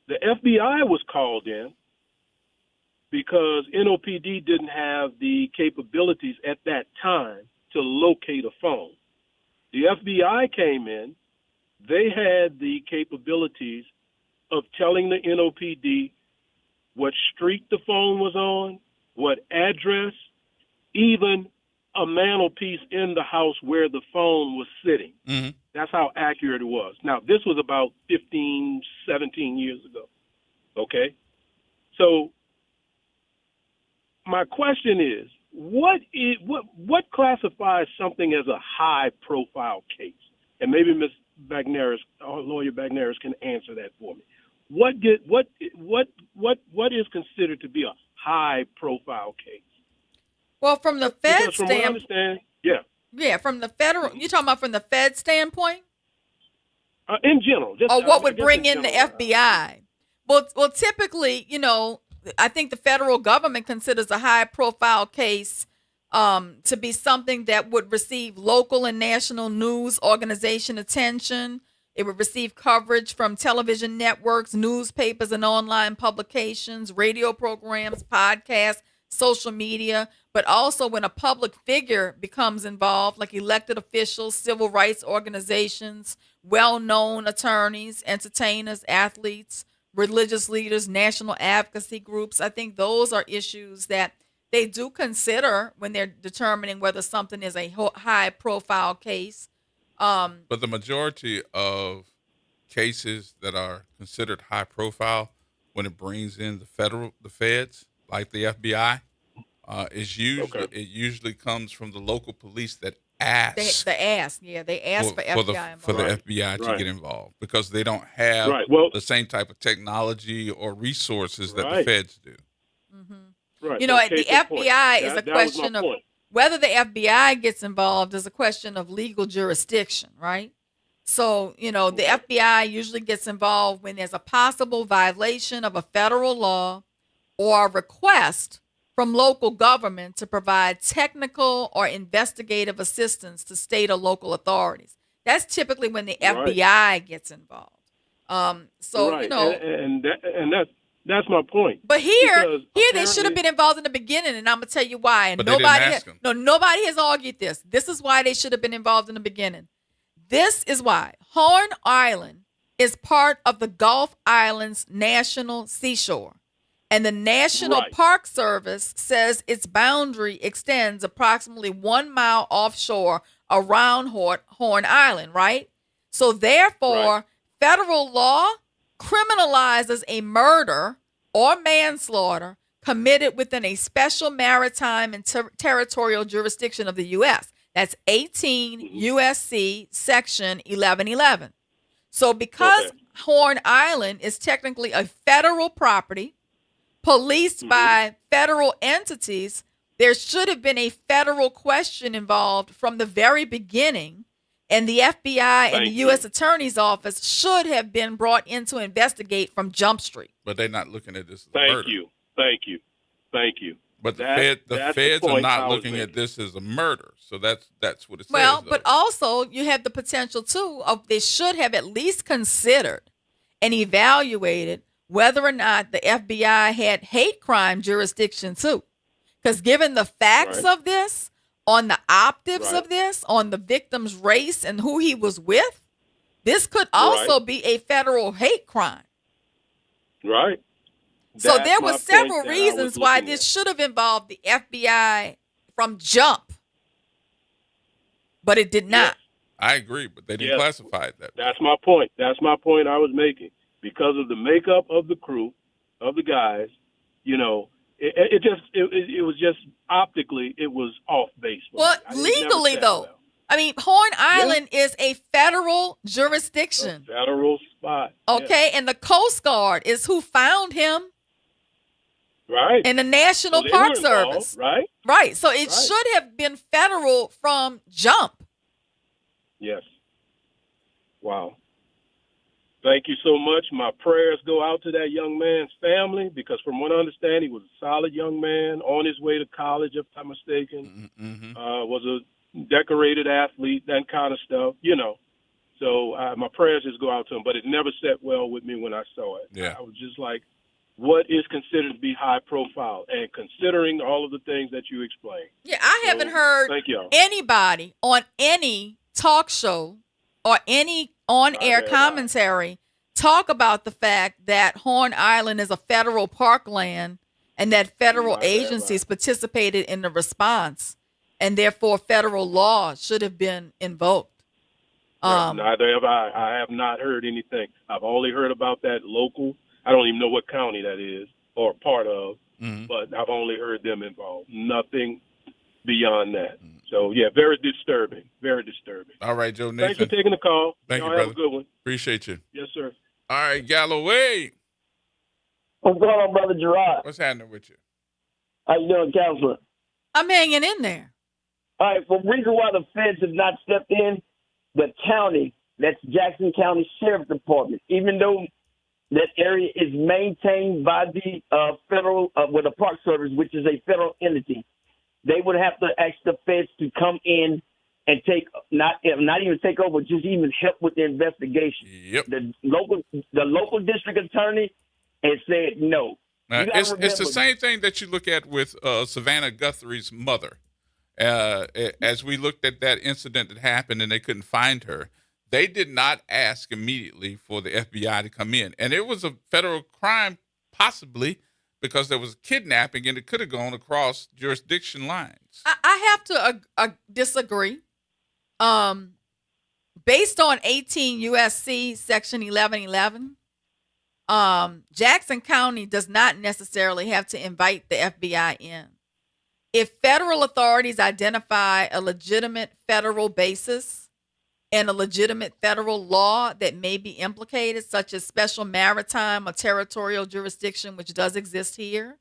The FBI was called in because NOPD didn't have the capabilities at that time to locate a phone. The FBI came in. They had the capabilities of telling the NOPD what street the phone was on, what address, even a mantelpiece in the house where the phone was sitting. Mm-hmm. That's how accurate it was. Now, this was about 15, 17 years ago, okay? So my question is, what classifies something as a high-profile case? And maybe Ms. Bagneris, Lawyer Bagneris, can answer that for me. What is considered to be a high-profile case? Well, from the Fed standpoint, yeah, from the federal, you talking about from the Fed standpoint? In general, what would bring in the FBI? Well, typically, you know, I think the federal government considers a high-profile case to be something that would receive local and national news organization attention. It would receive coverage from television networks, newspapers, and online publications, radio programs, podcasts, social media, but also when a public figure becomes involved, like elected officials, civil rights organizations, well-known attorneys, entertainers, athletes, religious leaders, national advocacy groups. I think those are issues that they do consider when they're determining whether something is a high-profile case. But the majority of cases that are considered high-profile, when it brings in the feds, like the FBI, it usually comes from the local police that ask. They ask for FBI for the FBI to get involved because they don't have the same type of technology or resources that the feds do. Mm-hmm. Right. You know, the FBI is a question of whether the FBI gets involved is a question of legal jurisdiction, right? So, you know, the FBI usually gets involved when there's a possible violation of a federal law or a request from local government to provide technical or investigative assistance to state or local authorities. That's typically when the FBI gets involved. So right. you know, and that's my point. but here Because they should have been involved in the beginning, and I'm gonna tell you why. And But they didn't ask them. nobody has argued this. This is why they should have been involved in the beginning. This is why Horn Island is part of the Gulf Islands National Seashore. And the National Park Service says its boundary extends approximately 1 mile offshore around Horn Island, right? So therefore, federal law criminalizes a murder or manslaughter committed within a special maritime and territorial jurisdiction of the U.S. That's 18 U.S.C. Section 1111. So because Horn Island is technically a federal property, policed by federal entities, there should have been a federal question involved from the very beginning, and the FBI and the U.S. Attorney's Office should have been brought in to investigate from Jump Street. But they're not looking at this as a murder. Thank you. But the feds are not looking at this as a murder. So that's what it says. Well, but also you have the potential too of they should have at least considered and evaluated whether or not the FBI had hate crime jurisdiction too. Because given the facts of this, on the optics of this, on the victim's race and who he was with, this could also be a federal hate crime. Right. So there were several reasons why this should have involved the FBI from jump, but it did not. I agree, but they didn't classify it that way. That's my point. That's my point I was making. Because of the makeup of the crew, of the guys, you know, it was just optically it was off base. Well, legally though, I mean, Horn Island is a federal jurisdiction, federal spot. Okay, and the Coast Guard is who found him. Right. And the National Park Service. Right. Right. So it should have been federal from jump. Yes. Wow. Thank you so much. My prayers go out to that young man's family because from what I understand, he was a solid young man on his way to college, if I'm mistaken. Was a decorated athlete, that kind of stuff, you know. So my prayers just go out to him, but it never sat well with me when I saw it. Yeah. I was just like, what is considered to be high profile? And considering all of the things that you explained. Yeah, I haven't heard anybody on any talk show or any on-air commentary talk about the fact that Horn Island is a federal parkland and that federal agencies participated in the response, and therefore federal law should have been invoked. Neither have I. I have not heard anything. I've only heard about that local. I don't even know what county that is or part of, but I've only heard them involved. Nothing beyond that. So, yeah, very disturbing. Very disturbing. All right, Joe Nathan. Thanks for taking the call. Thank you, Y'all brother. have a good one. Appreciate you. Yes, sir. All right, Galloway. What's going on, Brother Gerod? What's happening with you? How you doing, Counselor? I'm hanging in there. All right, well, the reason why the feds have not stepped in, the county, that's Jackson County Sheriff's Department, even though that area is maintained by the federal, with the Park Service, which is a federal entity, they would have to ask the feds to come in and take not even take over, just even help with the investigation. Yep. The local district attorney has said no. It's the same thing that you look at with Savannah Guthrie's mother. As we looked at that incident that happened and they couldn't find her, they did not ask immediately for the FBI to come in. And it was a federal crime, possibly, because there was kidnapping and it could have gone across jurisdiction lines. I have to disagree. Based on 18 U.S.C. Section 1111, Jackson County does not necessarily have to invite the FBI in. If federal authorities identify a legitimate federal basis and a legitimate federal law that may be implicated, such as special maritime or territorial jurisdiction, which does exist here,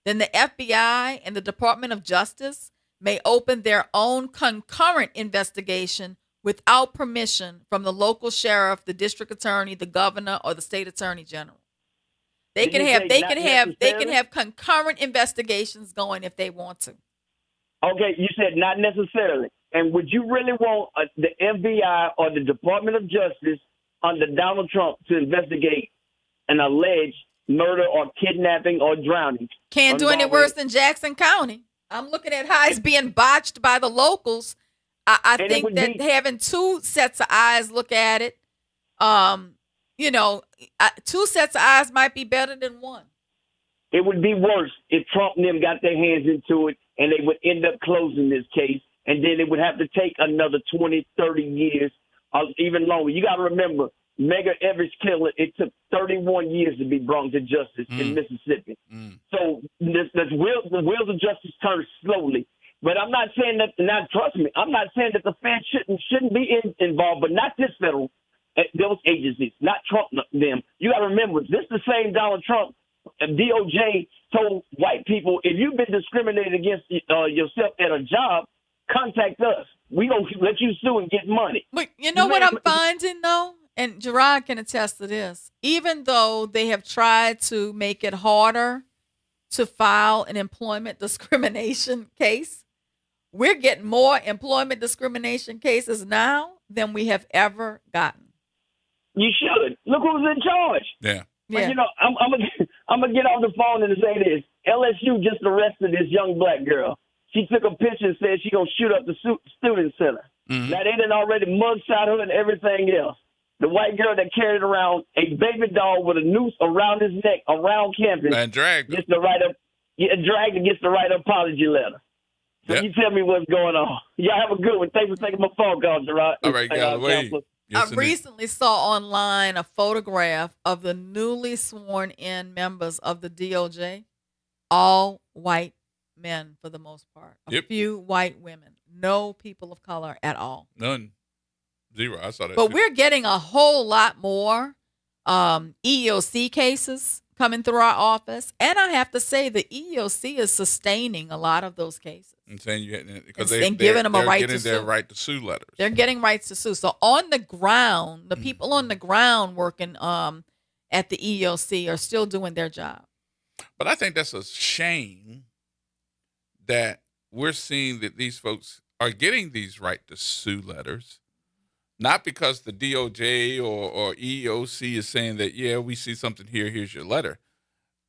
then the FBI and the Department of Justice may open their own concurrent investigation without permission from the local sheriff, the district attorney, the governor, or the state attorney general. They can have concurrent investigations going if they want to. Okay, you said not necessarily. And would you really want the FBI or the Department of Justice under Donald Trump to investigate an alleged murder or kidnapping or drowning. Can't do any worse than Jackson County. I'm looking at how it's being botched by the locals. I think that having two sets of eyes look at it, two sets of eyes might be better than one. It would be worse if Trump and them got their hands into it and they would end up closing this case, and then it would have to take another 20, 30 years or even longer. You got to remember, Medgar Evers killer, it took 31 years to be brought to justice in Mississippi. So the wheels of justice turn slowly. But I'm not saying that, now trust me, I'm not saying that the feds shouldn't be involved, but not this federal, those agencies, not Trump, them. You got to remember, this is the same Donald Trump. DOJ told white people, if you've been discriminated against yourself at a job, contact us. We don't let you sue and get money. But you know what I'm finding, though? And Gerard can attest to this. Even though they have tried to make it harder to file an employment discrimination case, we're getting more employment discrimination cases now than we have ever gotten. You should. Look who's in charge. Yeah. But, I'm gonna get off the phone and say this. LSU just arrested this young black girl. She took a picture and said she gonna shoot up the student center. Mm-hmm. Now they done already mugshot her and everything else. The white girl that carried around a baby doll with a noose around his neck around campus and dragged gets the right apology letter. So you tell me what's going on. Y'all have a good one. Thanks for taking my phone call, Gerard. All right, Galloway. I recently saw online a photograph of the newly sworn in members of the DOJ, all white men for the most part. A few white women, no people of color at all. None. Zero. I saw that. But we're getting a whole lot more EEOC cases coming through our office. And I have to say the EEOC is sustaining a lot of those cases. And saying because they're giving them a right to their sue. right to sue letters. They're getting rights to sue. So on the ground, the people on the ground working at the EEOC are still doing their job. But I think that's a shame that we're seeing that these folks are getting these right to sue letters, not because the DOJ or EEOC is saying that, yeah, we see something here, here's your letter.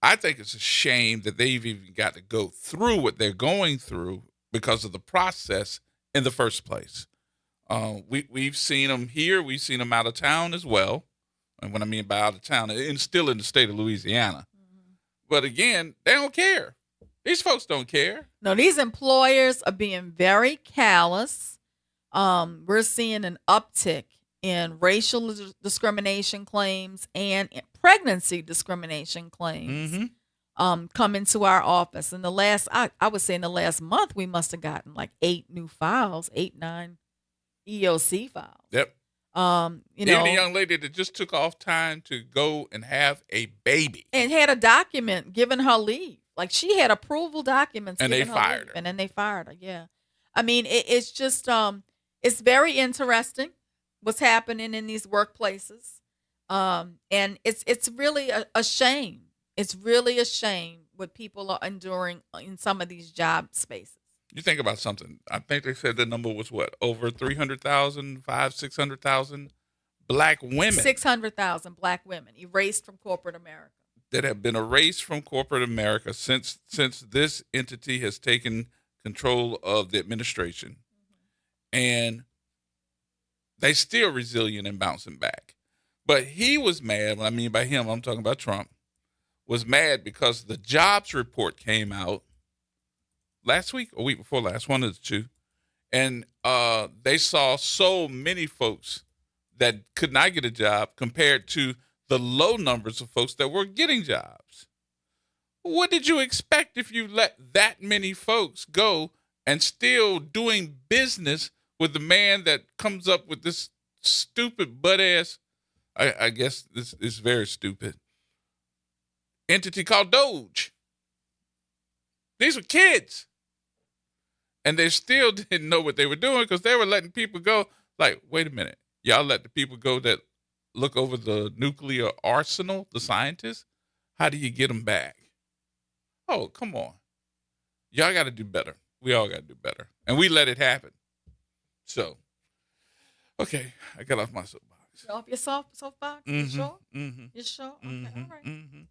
I think it's a shame that they've even got to go through what they're going through because of the process in the first place. We've seen them here. We've seen them out of town as well. And what I mean by out of town, and still in the state of Louisiana. Mm-hmm. But again, they don't care. These folks don't care. No, these employers are being very callous. We're seeing an uptick in racial discrimination claims and pregnancy discrimination claims come into our office. In the last, I would say in the last month, we must have gotten like 8 new files, 9 EOC files. Yep. Even the young lady that just took off time to go and have a baby. And had a document giving her leave. Like she had approval documents. And they fired her. And then they fired her, yeah. I mean, it's just, it's very interesting what's happening in these workplaces. And it's really a shame. It's really a shame what people are enduring in some of these job spaces. You think about something. I think they said the number was what? Over 300,000, 600,000 black women. 600,000 black women erased from corporate America. That have been erased from corporate America since this entity has taken control of the administration. And they still resilient and bouncing back. But he was mad. What I mean by him, I'm talking about Trump, was mad because the jobs report came out last week or week before last, one of the two. And they saw so many folks that could not get a job compared to the low numbers of folks that were getting jobs. What did you expect if you let that many folks go and still doing business with the man that comes up with this stupid butt-ass, I guess this is very stupid, entity called Doge? These were kids. And they still didn't know what they were doing because they were letting people go. Like, wait a minute. Y'all let the people go that look over the nuclear arsenal, the scientists? How do you get them back? Oh, come on. Y'all got to do better. We all got to do better. And we let it happen. So, okay, I got off my soapbox. Off your soapbox? You sure? You sure? Okay, all right.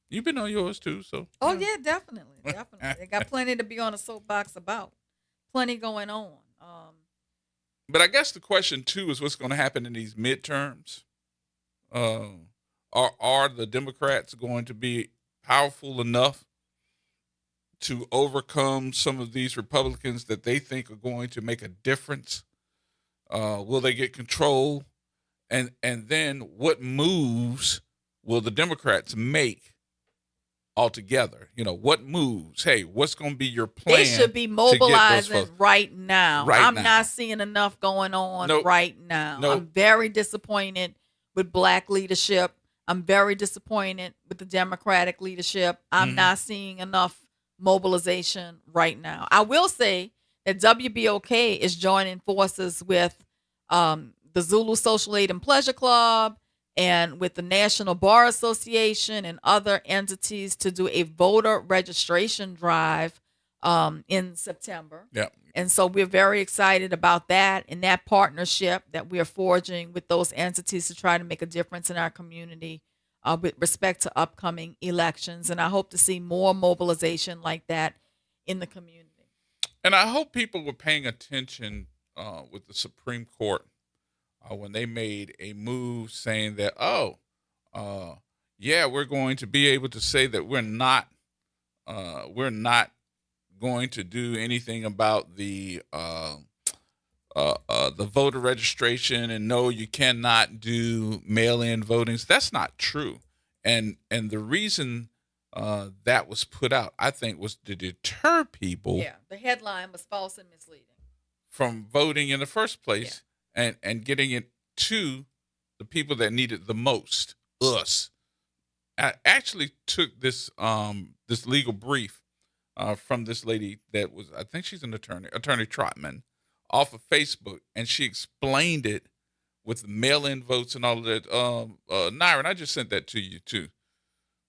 You've been on yours too, so. Oh yeah, definitely. They got plenty to be on a soapbox about. Plenty going on. But I guess the question too is what's going to happen in these midterms. Are the Democrats going to be powerful enough to overcome some of these Republicans that they think are going to make a difference? Will they get control? And then what moves will the Democrats make altogether? What moves? Hey, what's going to be your plan? They should be mobilizing right now. I'm not seeing enough going on right now. I'm very disappointed with black leadership. I'm very disappointed with the Democratic leadership. I'm not seeing enough mobilization right now. I will say that WBOK is joining forces with the Zulu Social Aid and Pleasure Club and with the National Bar Association and other entities to do a voter registration drive in September. Yeah. And so we're very excited about that and that partnership that we are forging with those entities to try to make a difference in our community with respect to upcoming elections. And I hope to see more mobilization like that in the community. And I hope people were paying attention with the Supreme Court when they made a move saying that, we're going to be able to say that we're not going to do anything about the voter registration, and no, you cannot do mail-in voting. That's not true. And the reason that was put out, I think, was to deter people. Yeah, the headline was false and misleading. From voting in the first place, and getting it to the people that need it the most, us. I actually took this this legal brief from this lady that was, I think she's an Attorney Trotman, off of Facebook, and she explained it with mail-in votes and all of that. Nyron, I just sent that to you too.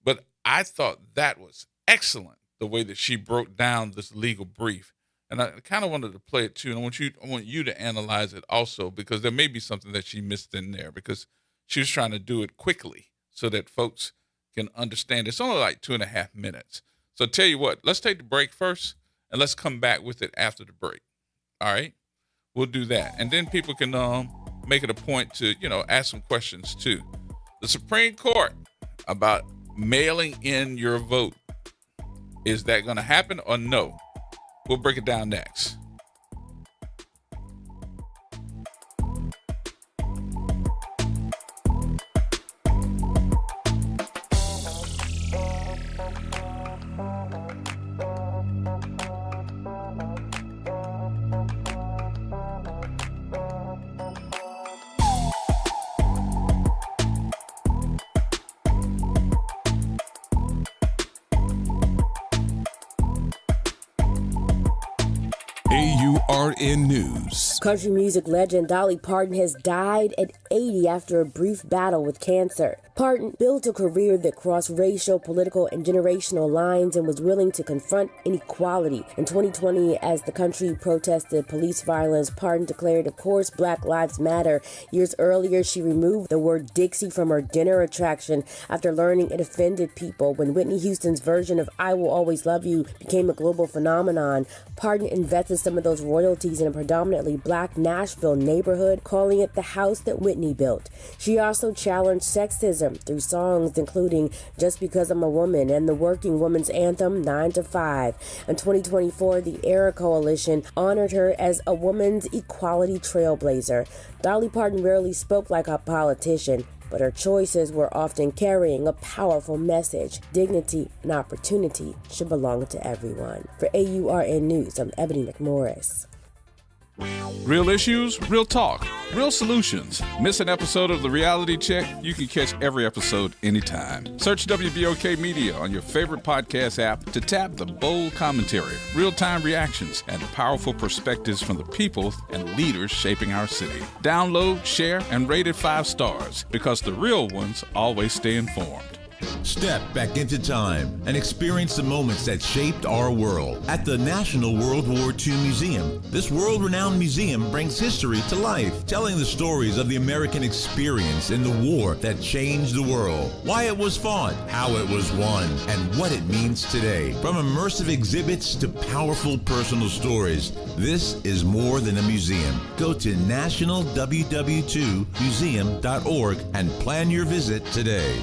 But I thought that was excellent, the way that she broke down this legal brief. And I kind of wanted to play it too. And I want you to analyze it also, because there may be something that she missed in there, because she was trying to do it quickly so that folks can understand. It's only like 2.5 minutes. So tell you what, let's take the break first, and let's come back with it after the break. All right? We'll do that. And then people can make it a point to, ask some questions too. The Supreme Court about mailing in your vote. Is that going to happen or no? We'll break it down next. AURN News. Country music legend Dolly Parton has died at 80 after a brief battle with cancer. Parton built a career that crossed racial, political, and generational lines and was willing to confront inequality. In 2020, as the country protested police violence, Parton declared, of course, Black Lives Matter. Years earlier, she removed the word Dixie from her dinner attraction after learning it offended people. When Whitney Houston's version of I Will Always Love You became a global phenomenon, Parton invested some of those royalties in a predominantly Black Nashville neighborhood, calling it the house that Whitney built. She also challenged sexism through songs including Just Because I'm a Woman and the working woman's anthem 9 to 5. In 2024, the ERA Coalition honored her as a woman's equality trailblazer. Dolly Parton rarely spoke like a politician, but her choices were often carrying a powerful message. Dignity and opportunity should belong to everyone. For AURN News, I'm Ebony McMorris. Real issues, real talk, real solutions. Miss an episode of The Reality Check? You can catch every episode anytime. Search WBOK Media on your favorite podcast app to tap the bold commentary, real-time reactions, and powerful perspectives from the people and leaders shaping our city. Download, share, and rate it 5 stars, because the real ones always stay informed. Step back into time and experience the moments that shaped our world. At the National World War II Museum, this world-renowned museum brings history to life, telling the stories of the American experience in the war that changed the world, why it was fought, how it was won, and what it means today. From immersive exhibits to powerful personal stories, this is more than a museum. Go to nationalww2museum.org and plan your visit today.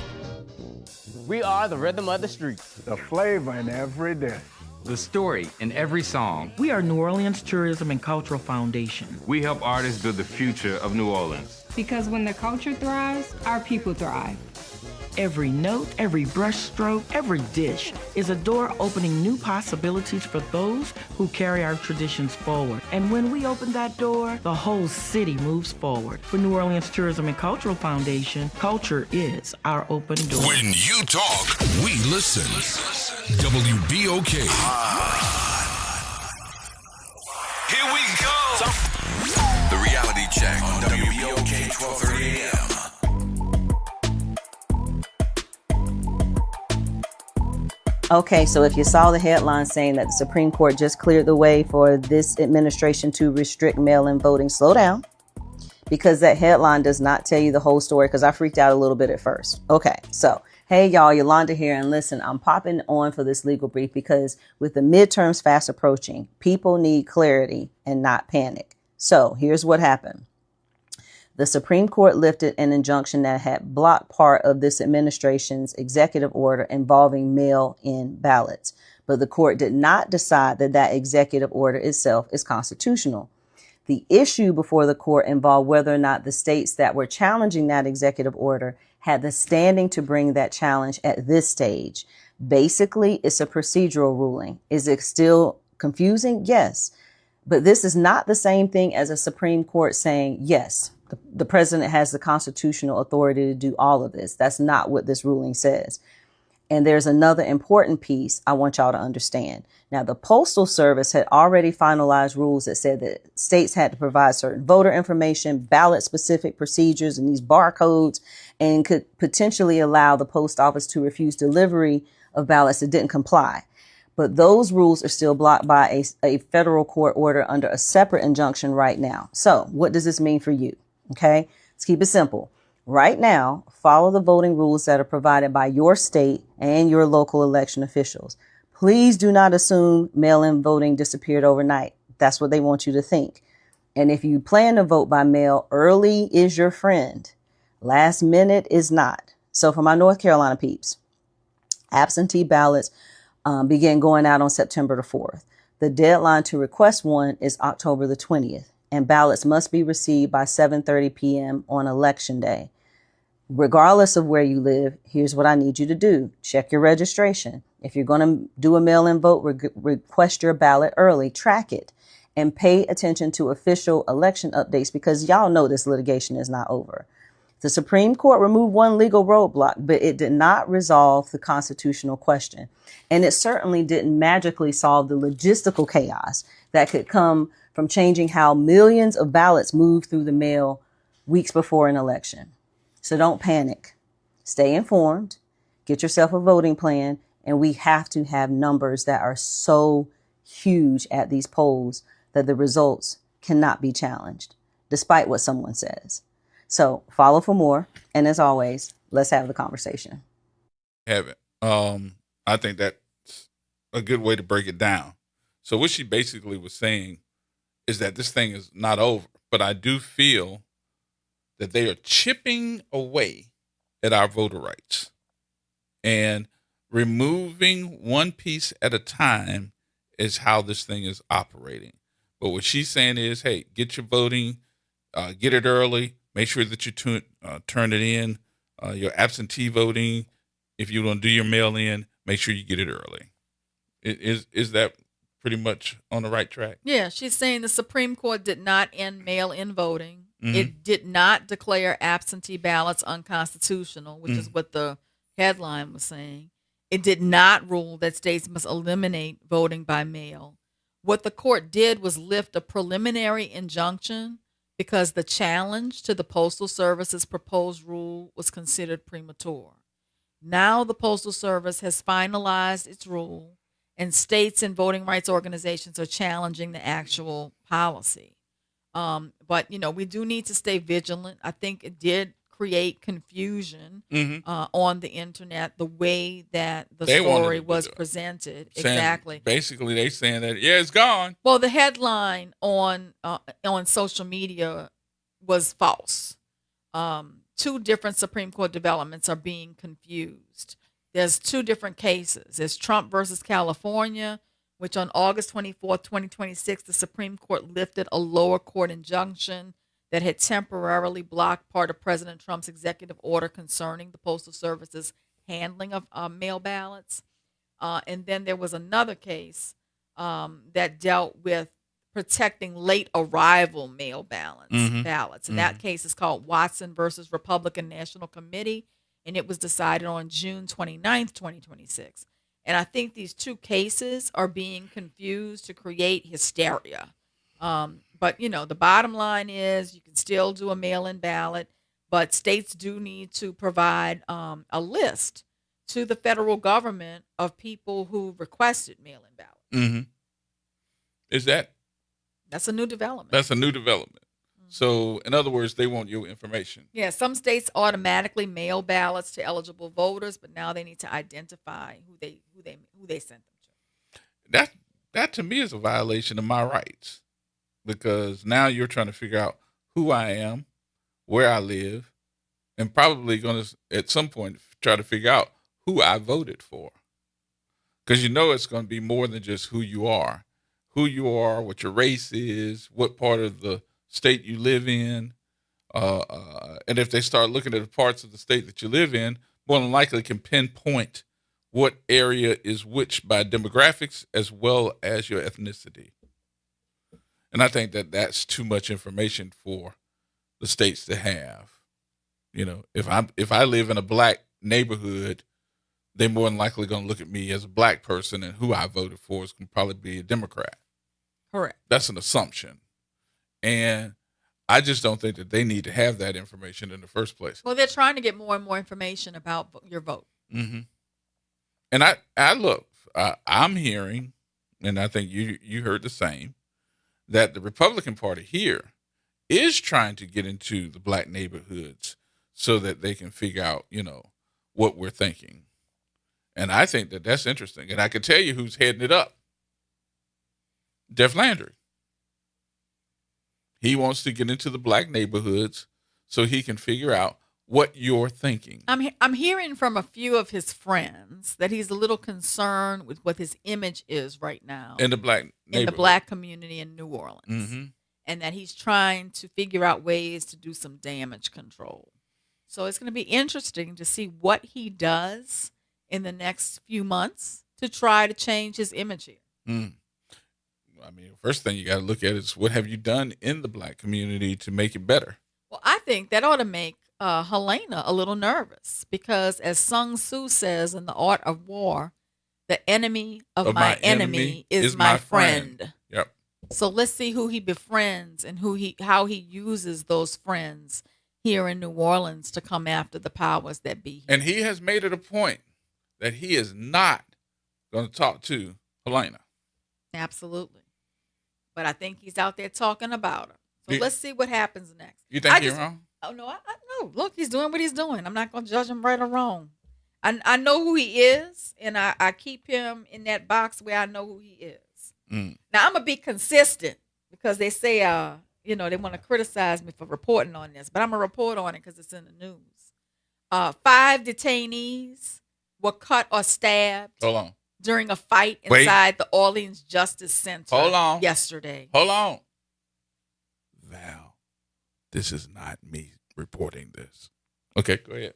We are the rhythm of the streets. The flavor in every dish. The story in every song. We are New Orleans Tourism and Cultural Foundation. We help artists build the future of New Orleans. Because when the culture thrives, our people thrive. Every note, every brushstroke, every dish is a door opening new possibilities for those who carry our traditions forward. And when we open that door, the whole city moves forward. For New Orleans Tourism and Cultural Foundation, culture is our open door. When you talk, we listen. WBOK. Here we go. The Reality Check on WBOK 1230 AM. Okay, so if you saw the headline saying that the Supreme Court just cleared the way for this administration to restrict mail-in voting, slow down, because that headline does not tell you the whole story, because I freaked out a little bit at first. Okay, so hey y'all, Yolanda here, and listen, I'm popping on for this legal brief because with the midterms fast approaching, people need clarity and not panic. So here's what happened. The Supreme Court lifted an injunction that had blocked part of this administration's executive order involving mail-in ballots. But the court did not decide that that executive order itself is constitutional. The issue before the court involved whether or not the states that were challenging that executive order had the standing to bring that challenge at this stage. Basically, it's a procedural ruling. Is it still confusing? Yes. But this is not the same thing as a Supreme Court saying, yes, the president has the constitutional authority to do all of this. That's not what this ruling says. And there's another important piece I want y'all to understand. Now, the Postal Service had already finalized rules that said that states had to provide certain voter information, ballot-specific procedures, and these barcodes, and could potentially allow the post office to refuse delivery of ballots that didn't comply. But those rules are still blocked by a federal court order under a separate injunction right now. So what does this mean for you? Okay, let's keep it simple. Right now, follow the voting rules that are provided by your state and your local election officials. Please do not assume mail-in voting disappeared overnight. That's what they want you to think. And if you plan to vote by mail, early is your friend. Last minute is not. So for my North Carolina peeps, absentee ballots begin going out on September the 4th. The deadline to request one is October the 20th. And ballots must be received by 7:30 p.m. on Election Day. Regardless of where you live, here's what I need you to do. Check your registration. If you're going to do a mail-in vote, request your ballot early, track it, and pay attention to official election updates because y'all know this litigation is not over. The Supreme Court removed one legal roadblock, but it did not resolve the constitutional question. And it certainly didn't magically solve the logistical chaos that could come from changing how millions of ballots move through the mail weeks before an election. So don't panic. Stay informed. Get yourself a voting plan. And we have to have numbers that are so huge at these polls that the results cannot be challenged, despite what someone says. So follow for more. And as always, let's have the conversation. Have it. I think that's a good way to break it down. So what she basically was saying is that this thing is not over, but I do feel that they are chipping away at our voter rights and removing one piece at a time is how this thing is operating. But what she's saying is, hey, get your voting, get it early, make sure that you turn it in, your absentee voting. If you're going to do your mail-in, make sure you get it early. Is that pretty much on the right track? Yeah, she's saying the Supreme Court did not end mail-in voting. Mm-hmm. It did not declare absentee ballots unconstitutional, which is what the headline was saying. It did not rule that states must eliminate voting by mail. What the court did was lift a preliminary injunction because the challenge to the Postal Service's proposed rule was considered premature. Now the Postal Service has finalized its rule, and states and voting rights organizations are challenging the actual policy. But, we do need to stay vigilant. I think it did create confusion on the internet, the way that the story was presented. Exactly. Basically, they saying that, it's gone. Well, the headline on social media was false. Two different Supreme Court developments are being confused. There's two different cases. There's Trump versus California, which on August 24th, 2026, the Supreme Court lifted a lower court injunction that had temporarily blocked part of President Trump's executive order concerning the Postal Service's handling of mail ballots. And then there was another case that dealt with protecting late arrival mail ballots. And that case is called Watson versus Republican National Committee, and it was decided on June 29th, 2026. And I think these two cases are being confused to create hysteria. But, the bottom line is you can still do a mail-in ballot, but states do need to provide a list to the federal government of people who requested mail-in ballots. That's a new development. That's a new development. So, in other words, they want your information. Yeah, some states automatically mail ballots to eligible voters, but now they need to identify who they sent them to. That to me is a violation of my rights, because now you're trying to figure out who I am, where I live, and probably going to at some point try to figure out who I voted for, because it's going to be more than just who you are, what your race is, what part of the state you live in, and if they start looking at the parts of the state that you live in, more than likely can pinpoint what area is which by demographics as well as your ethnicity. And I think that that's too much information for the states to have. If I live in a black neighborhood, they're more than likely going to look at me as a black person, and who I voted for is going to probably be a Democrat. Correct. That's an assumption. And I just don't think that they need to have that information in the first place. Well, they're trying to get more and more information about your vote. And I look, I'm hearing, and I think you heard the same, that the Republican Party here is trying to get into the black neighborhoods so that they can figure out, what we're thinking. And I think that that's interesting. And I can tell you who's heading it up. Jeff Landry. He wants to get into the black neighborhoods so he can figure out what you're thinking. I'm hearing from a few of his friends that he's a little concerned with what his image is right now in the black community in New Orleans, and that he's trying to figure out ways to do some damage control. So it's going to be interesting to see what he does in the next few months to try to change his image here. First thing you got to look at is what have you done in the black community to make it better? Well, I think that ought to make Helena a little nervous, because as Sun Tzu says in The Art of War, the enemy of my enemy is my friend. Yep. So let's see who he befriends and how he uses those friends here in New Orleans to come after the powers that be here. And he has made it a point that he is not going to talk to Helena. Absolutely. But I think he's out there talking about her. So let's see what happens next. You think he's wrong? Oh, no, I know. Look, he's doing what he's doing. I'm not going to judge him right or wrong. I know who he is, and I keep him in that box where I know who he is. Now, I'm going to be consistent, because they say, they want to criticize me for reporting on this, but I'm going to report on it because it's in the news. 5 detainees were cut or stabbed. Hold on. During a fight inside the Orleans Justice Center yesterday. Hold on. Val, this is not me reporting this. Okay, go ahead.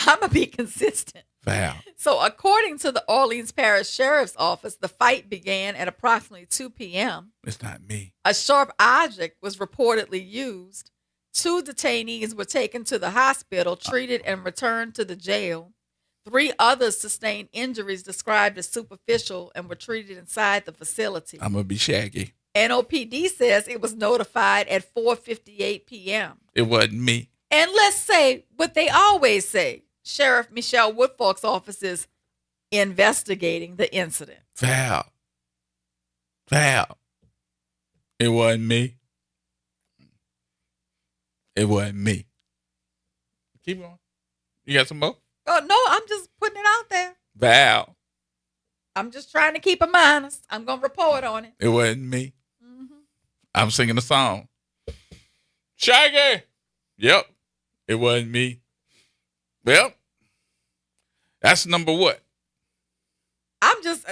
I'm going to be consistent. Val. So according to the Orleans Parish Sheriff's Office, the fight began at approximately 2 p.m. It's not me. A sharp object was reportedly used. 2 detainees were taken to the hospital, treated, and returned to the jail. 3 others sustained injuries described as superficial and were treated inside the facility. I'm going to be shaggy. NOPD says it was notified at 4:58 p.m. It wasn't me. And let's say what they always say. Sheriff Michelle Woodfork's office is investigating the incident. Val. It wasn't me. It wasn't me. Keep going. You got some more? Oh, no, I'm just putting it out there. Val. I'm just trying to keep them honest. I'm going to report on it. It wasn't me. I'm singing a song. Shaggy. Yep. It wasn't me. Well, that's number what? I'm just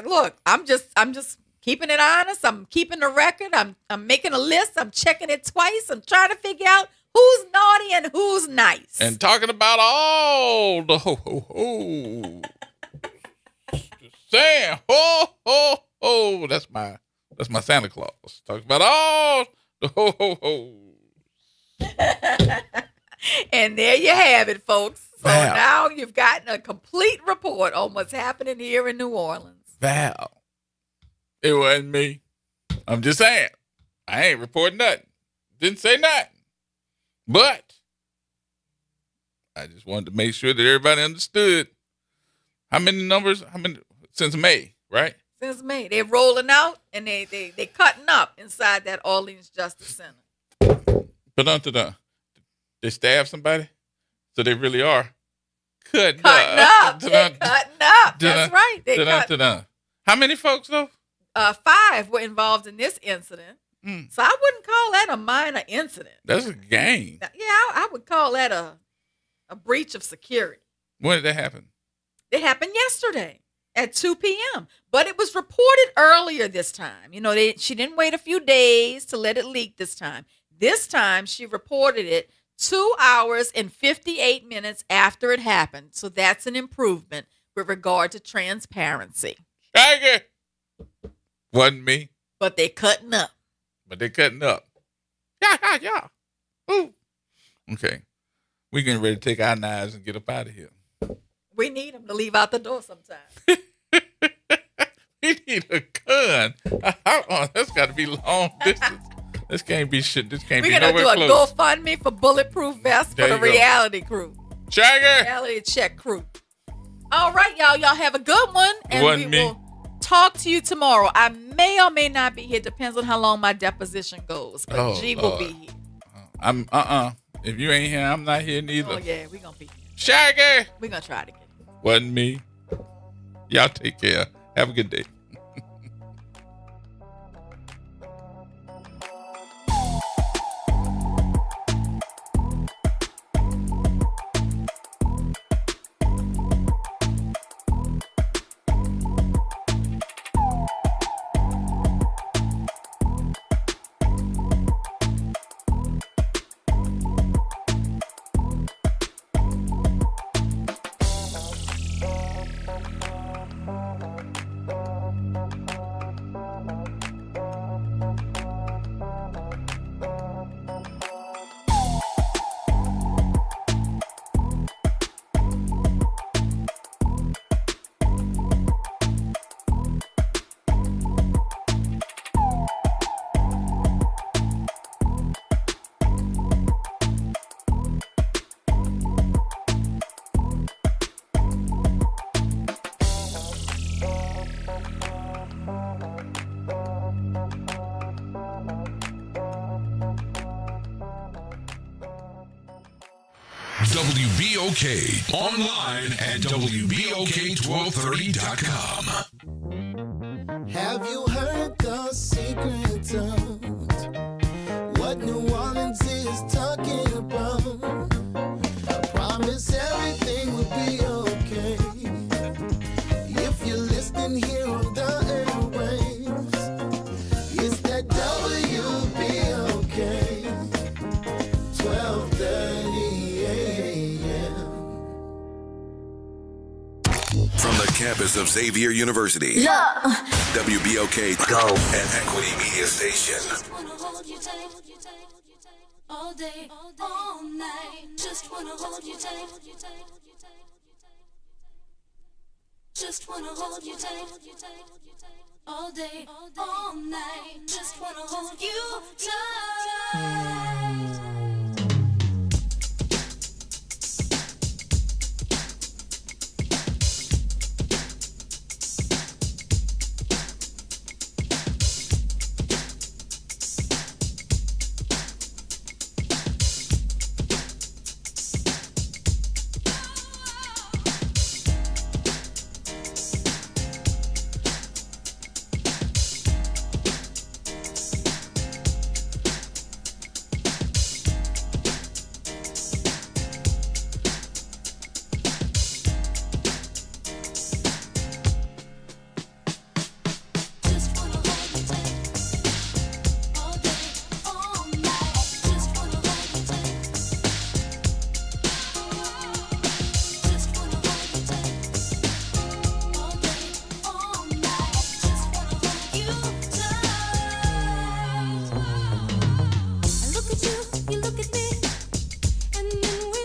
keeping it honest. I'm keeping the record. I'm making a list. I'm checking it twice. I'm trying to figure out who's naughty and who's nice. And talking about all the ho. Saying ho. That's my Santa Claus. Talking about all the ho. And there you have it, folks. So Val. now you've gotten a complete report on what's happening here in New Orleans. Val. It wasn't me. I'm just saying. I ain't reporting nothing. Didn't say nothing. But I just wanted to make sure that everybody understood how many numbers, since May, right? Since May. They're rolling out and they cutting up inside that Orleans Justice Center. But they stab somebody? So they really are cutting up. They're cutting up. That's right. They cut. How many folks, though? 5 were involved in this incident. So I wouldn't call that a minor incident. That's a gang. Yeah, I would call that a breach of security. When did that happen? It happened yesterday at 2 p.m. But it was reported earlier this time. You know, she didn't wait a few days to let it leak this time. This time she reported it 2 hours and 58 minutes after it happened. So that's an improvement with regard to transparency. Shaggy. Wasn't me. But they cutting up. Yeah. Ooh. Okay. We getting ready to take our knives and get up out of here. We need them to leave out the door sometime. We need a gun. That's got to be long distance. This can't be shit. This can't be nowhere close. We're going to do a GoFundMe for bulletproof vests for the reality crew. Shaggy. Reality check crew. All right, y'all. Y'all have a good one. And Wasn't me. Will talk to you tomorrow. I may or may not be here. Depends on how long my deposition goes. But G will be here. I'm If you ain't here, I'm not here neither. Oh yeah, we gonna be here. Shaggy. We gonna try to get it. Wasn't me. Y'all take care. Have a good day. WBOK online at WBOK1230.com. Have you heard the secret of what New Orleans is talking about? I promise everything will be okay if you're listening here on the airwaves. It's that WBOK 1230 AM. From the campus of Xavier University, WBOK Go and Equity Media Station. All day, all night, just wanna hold you tight. Just wanna hold you tight. All day, all night, just wanna hold you tight.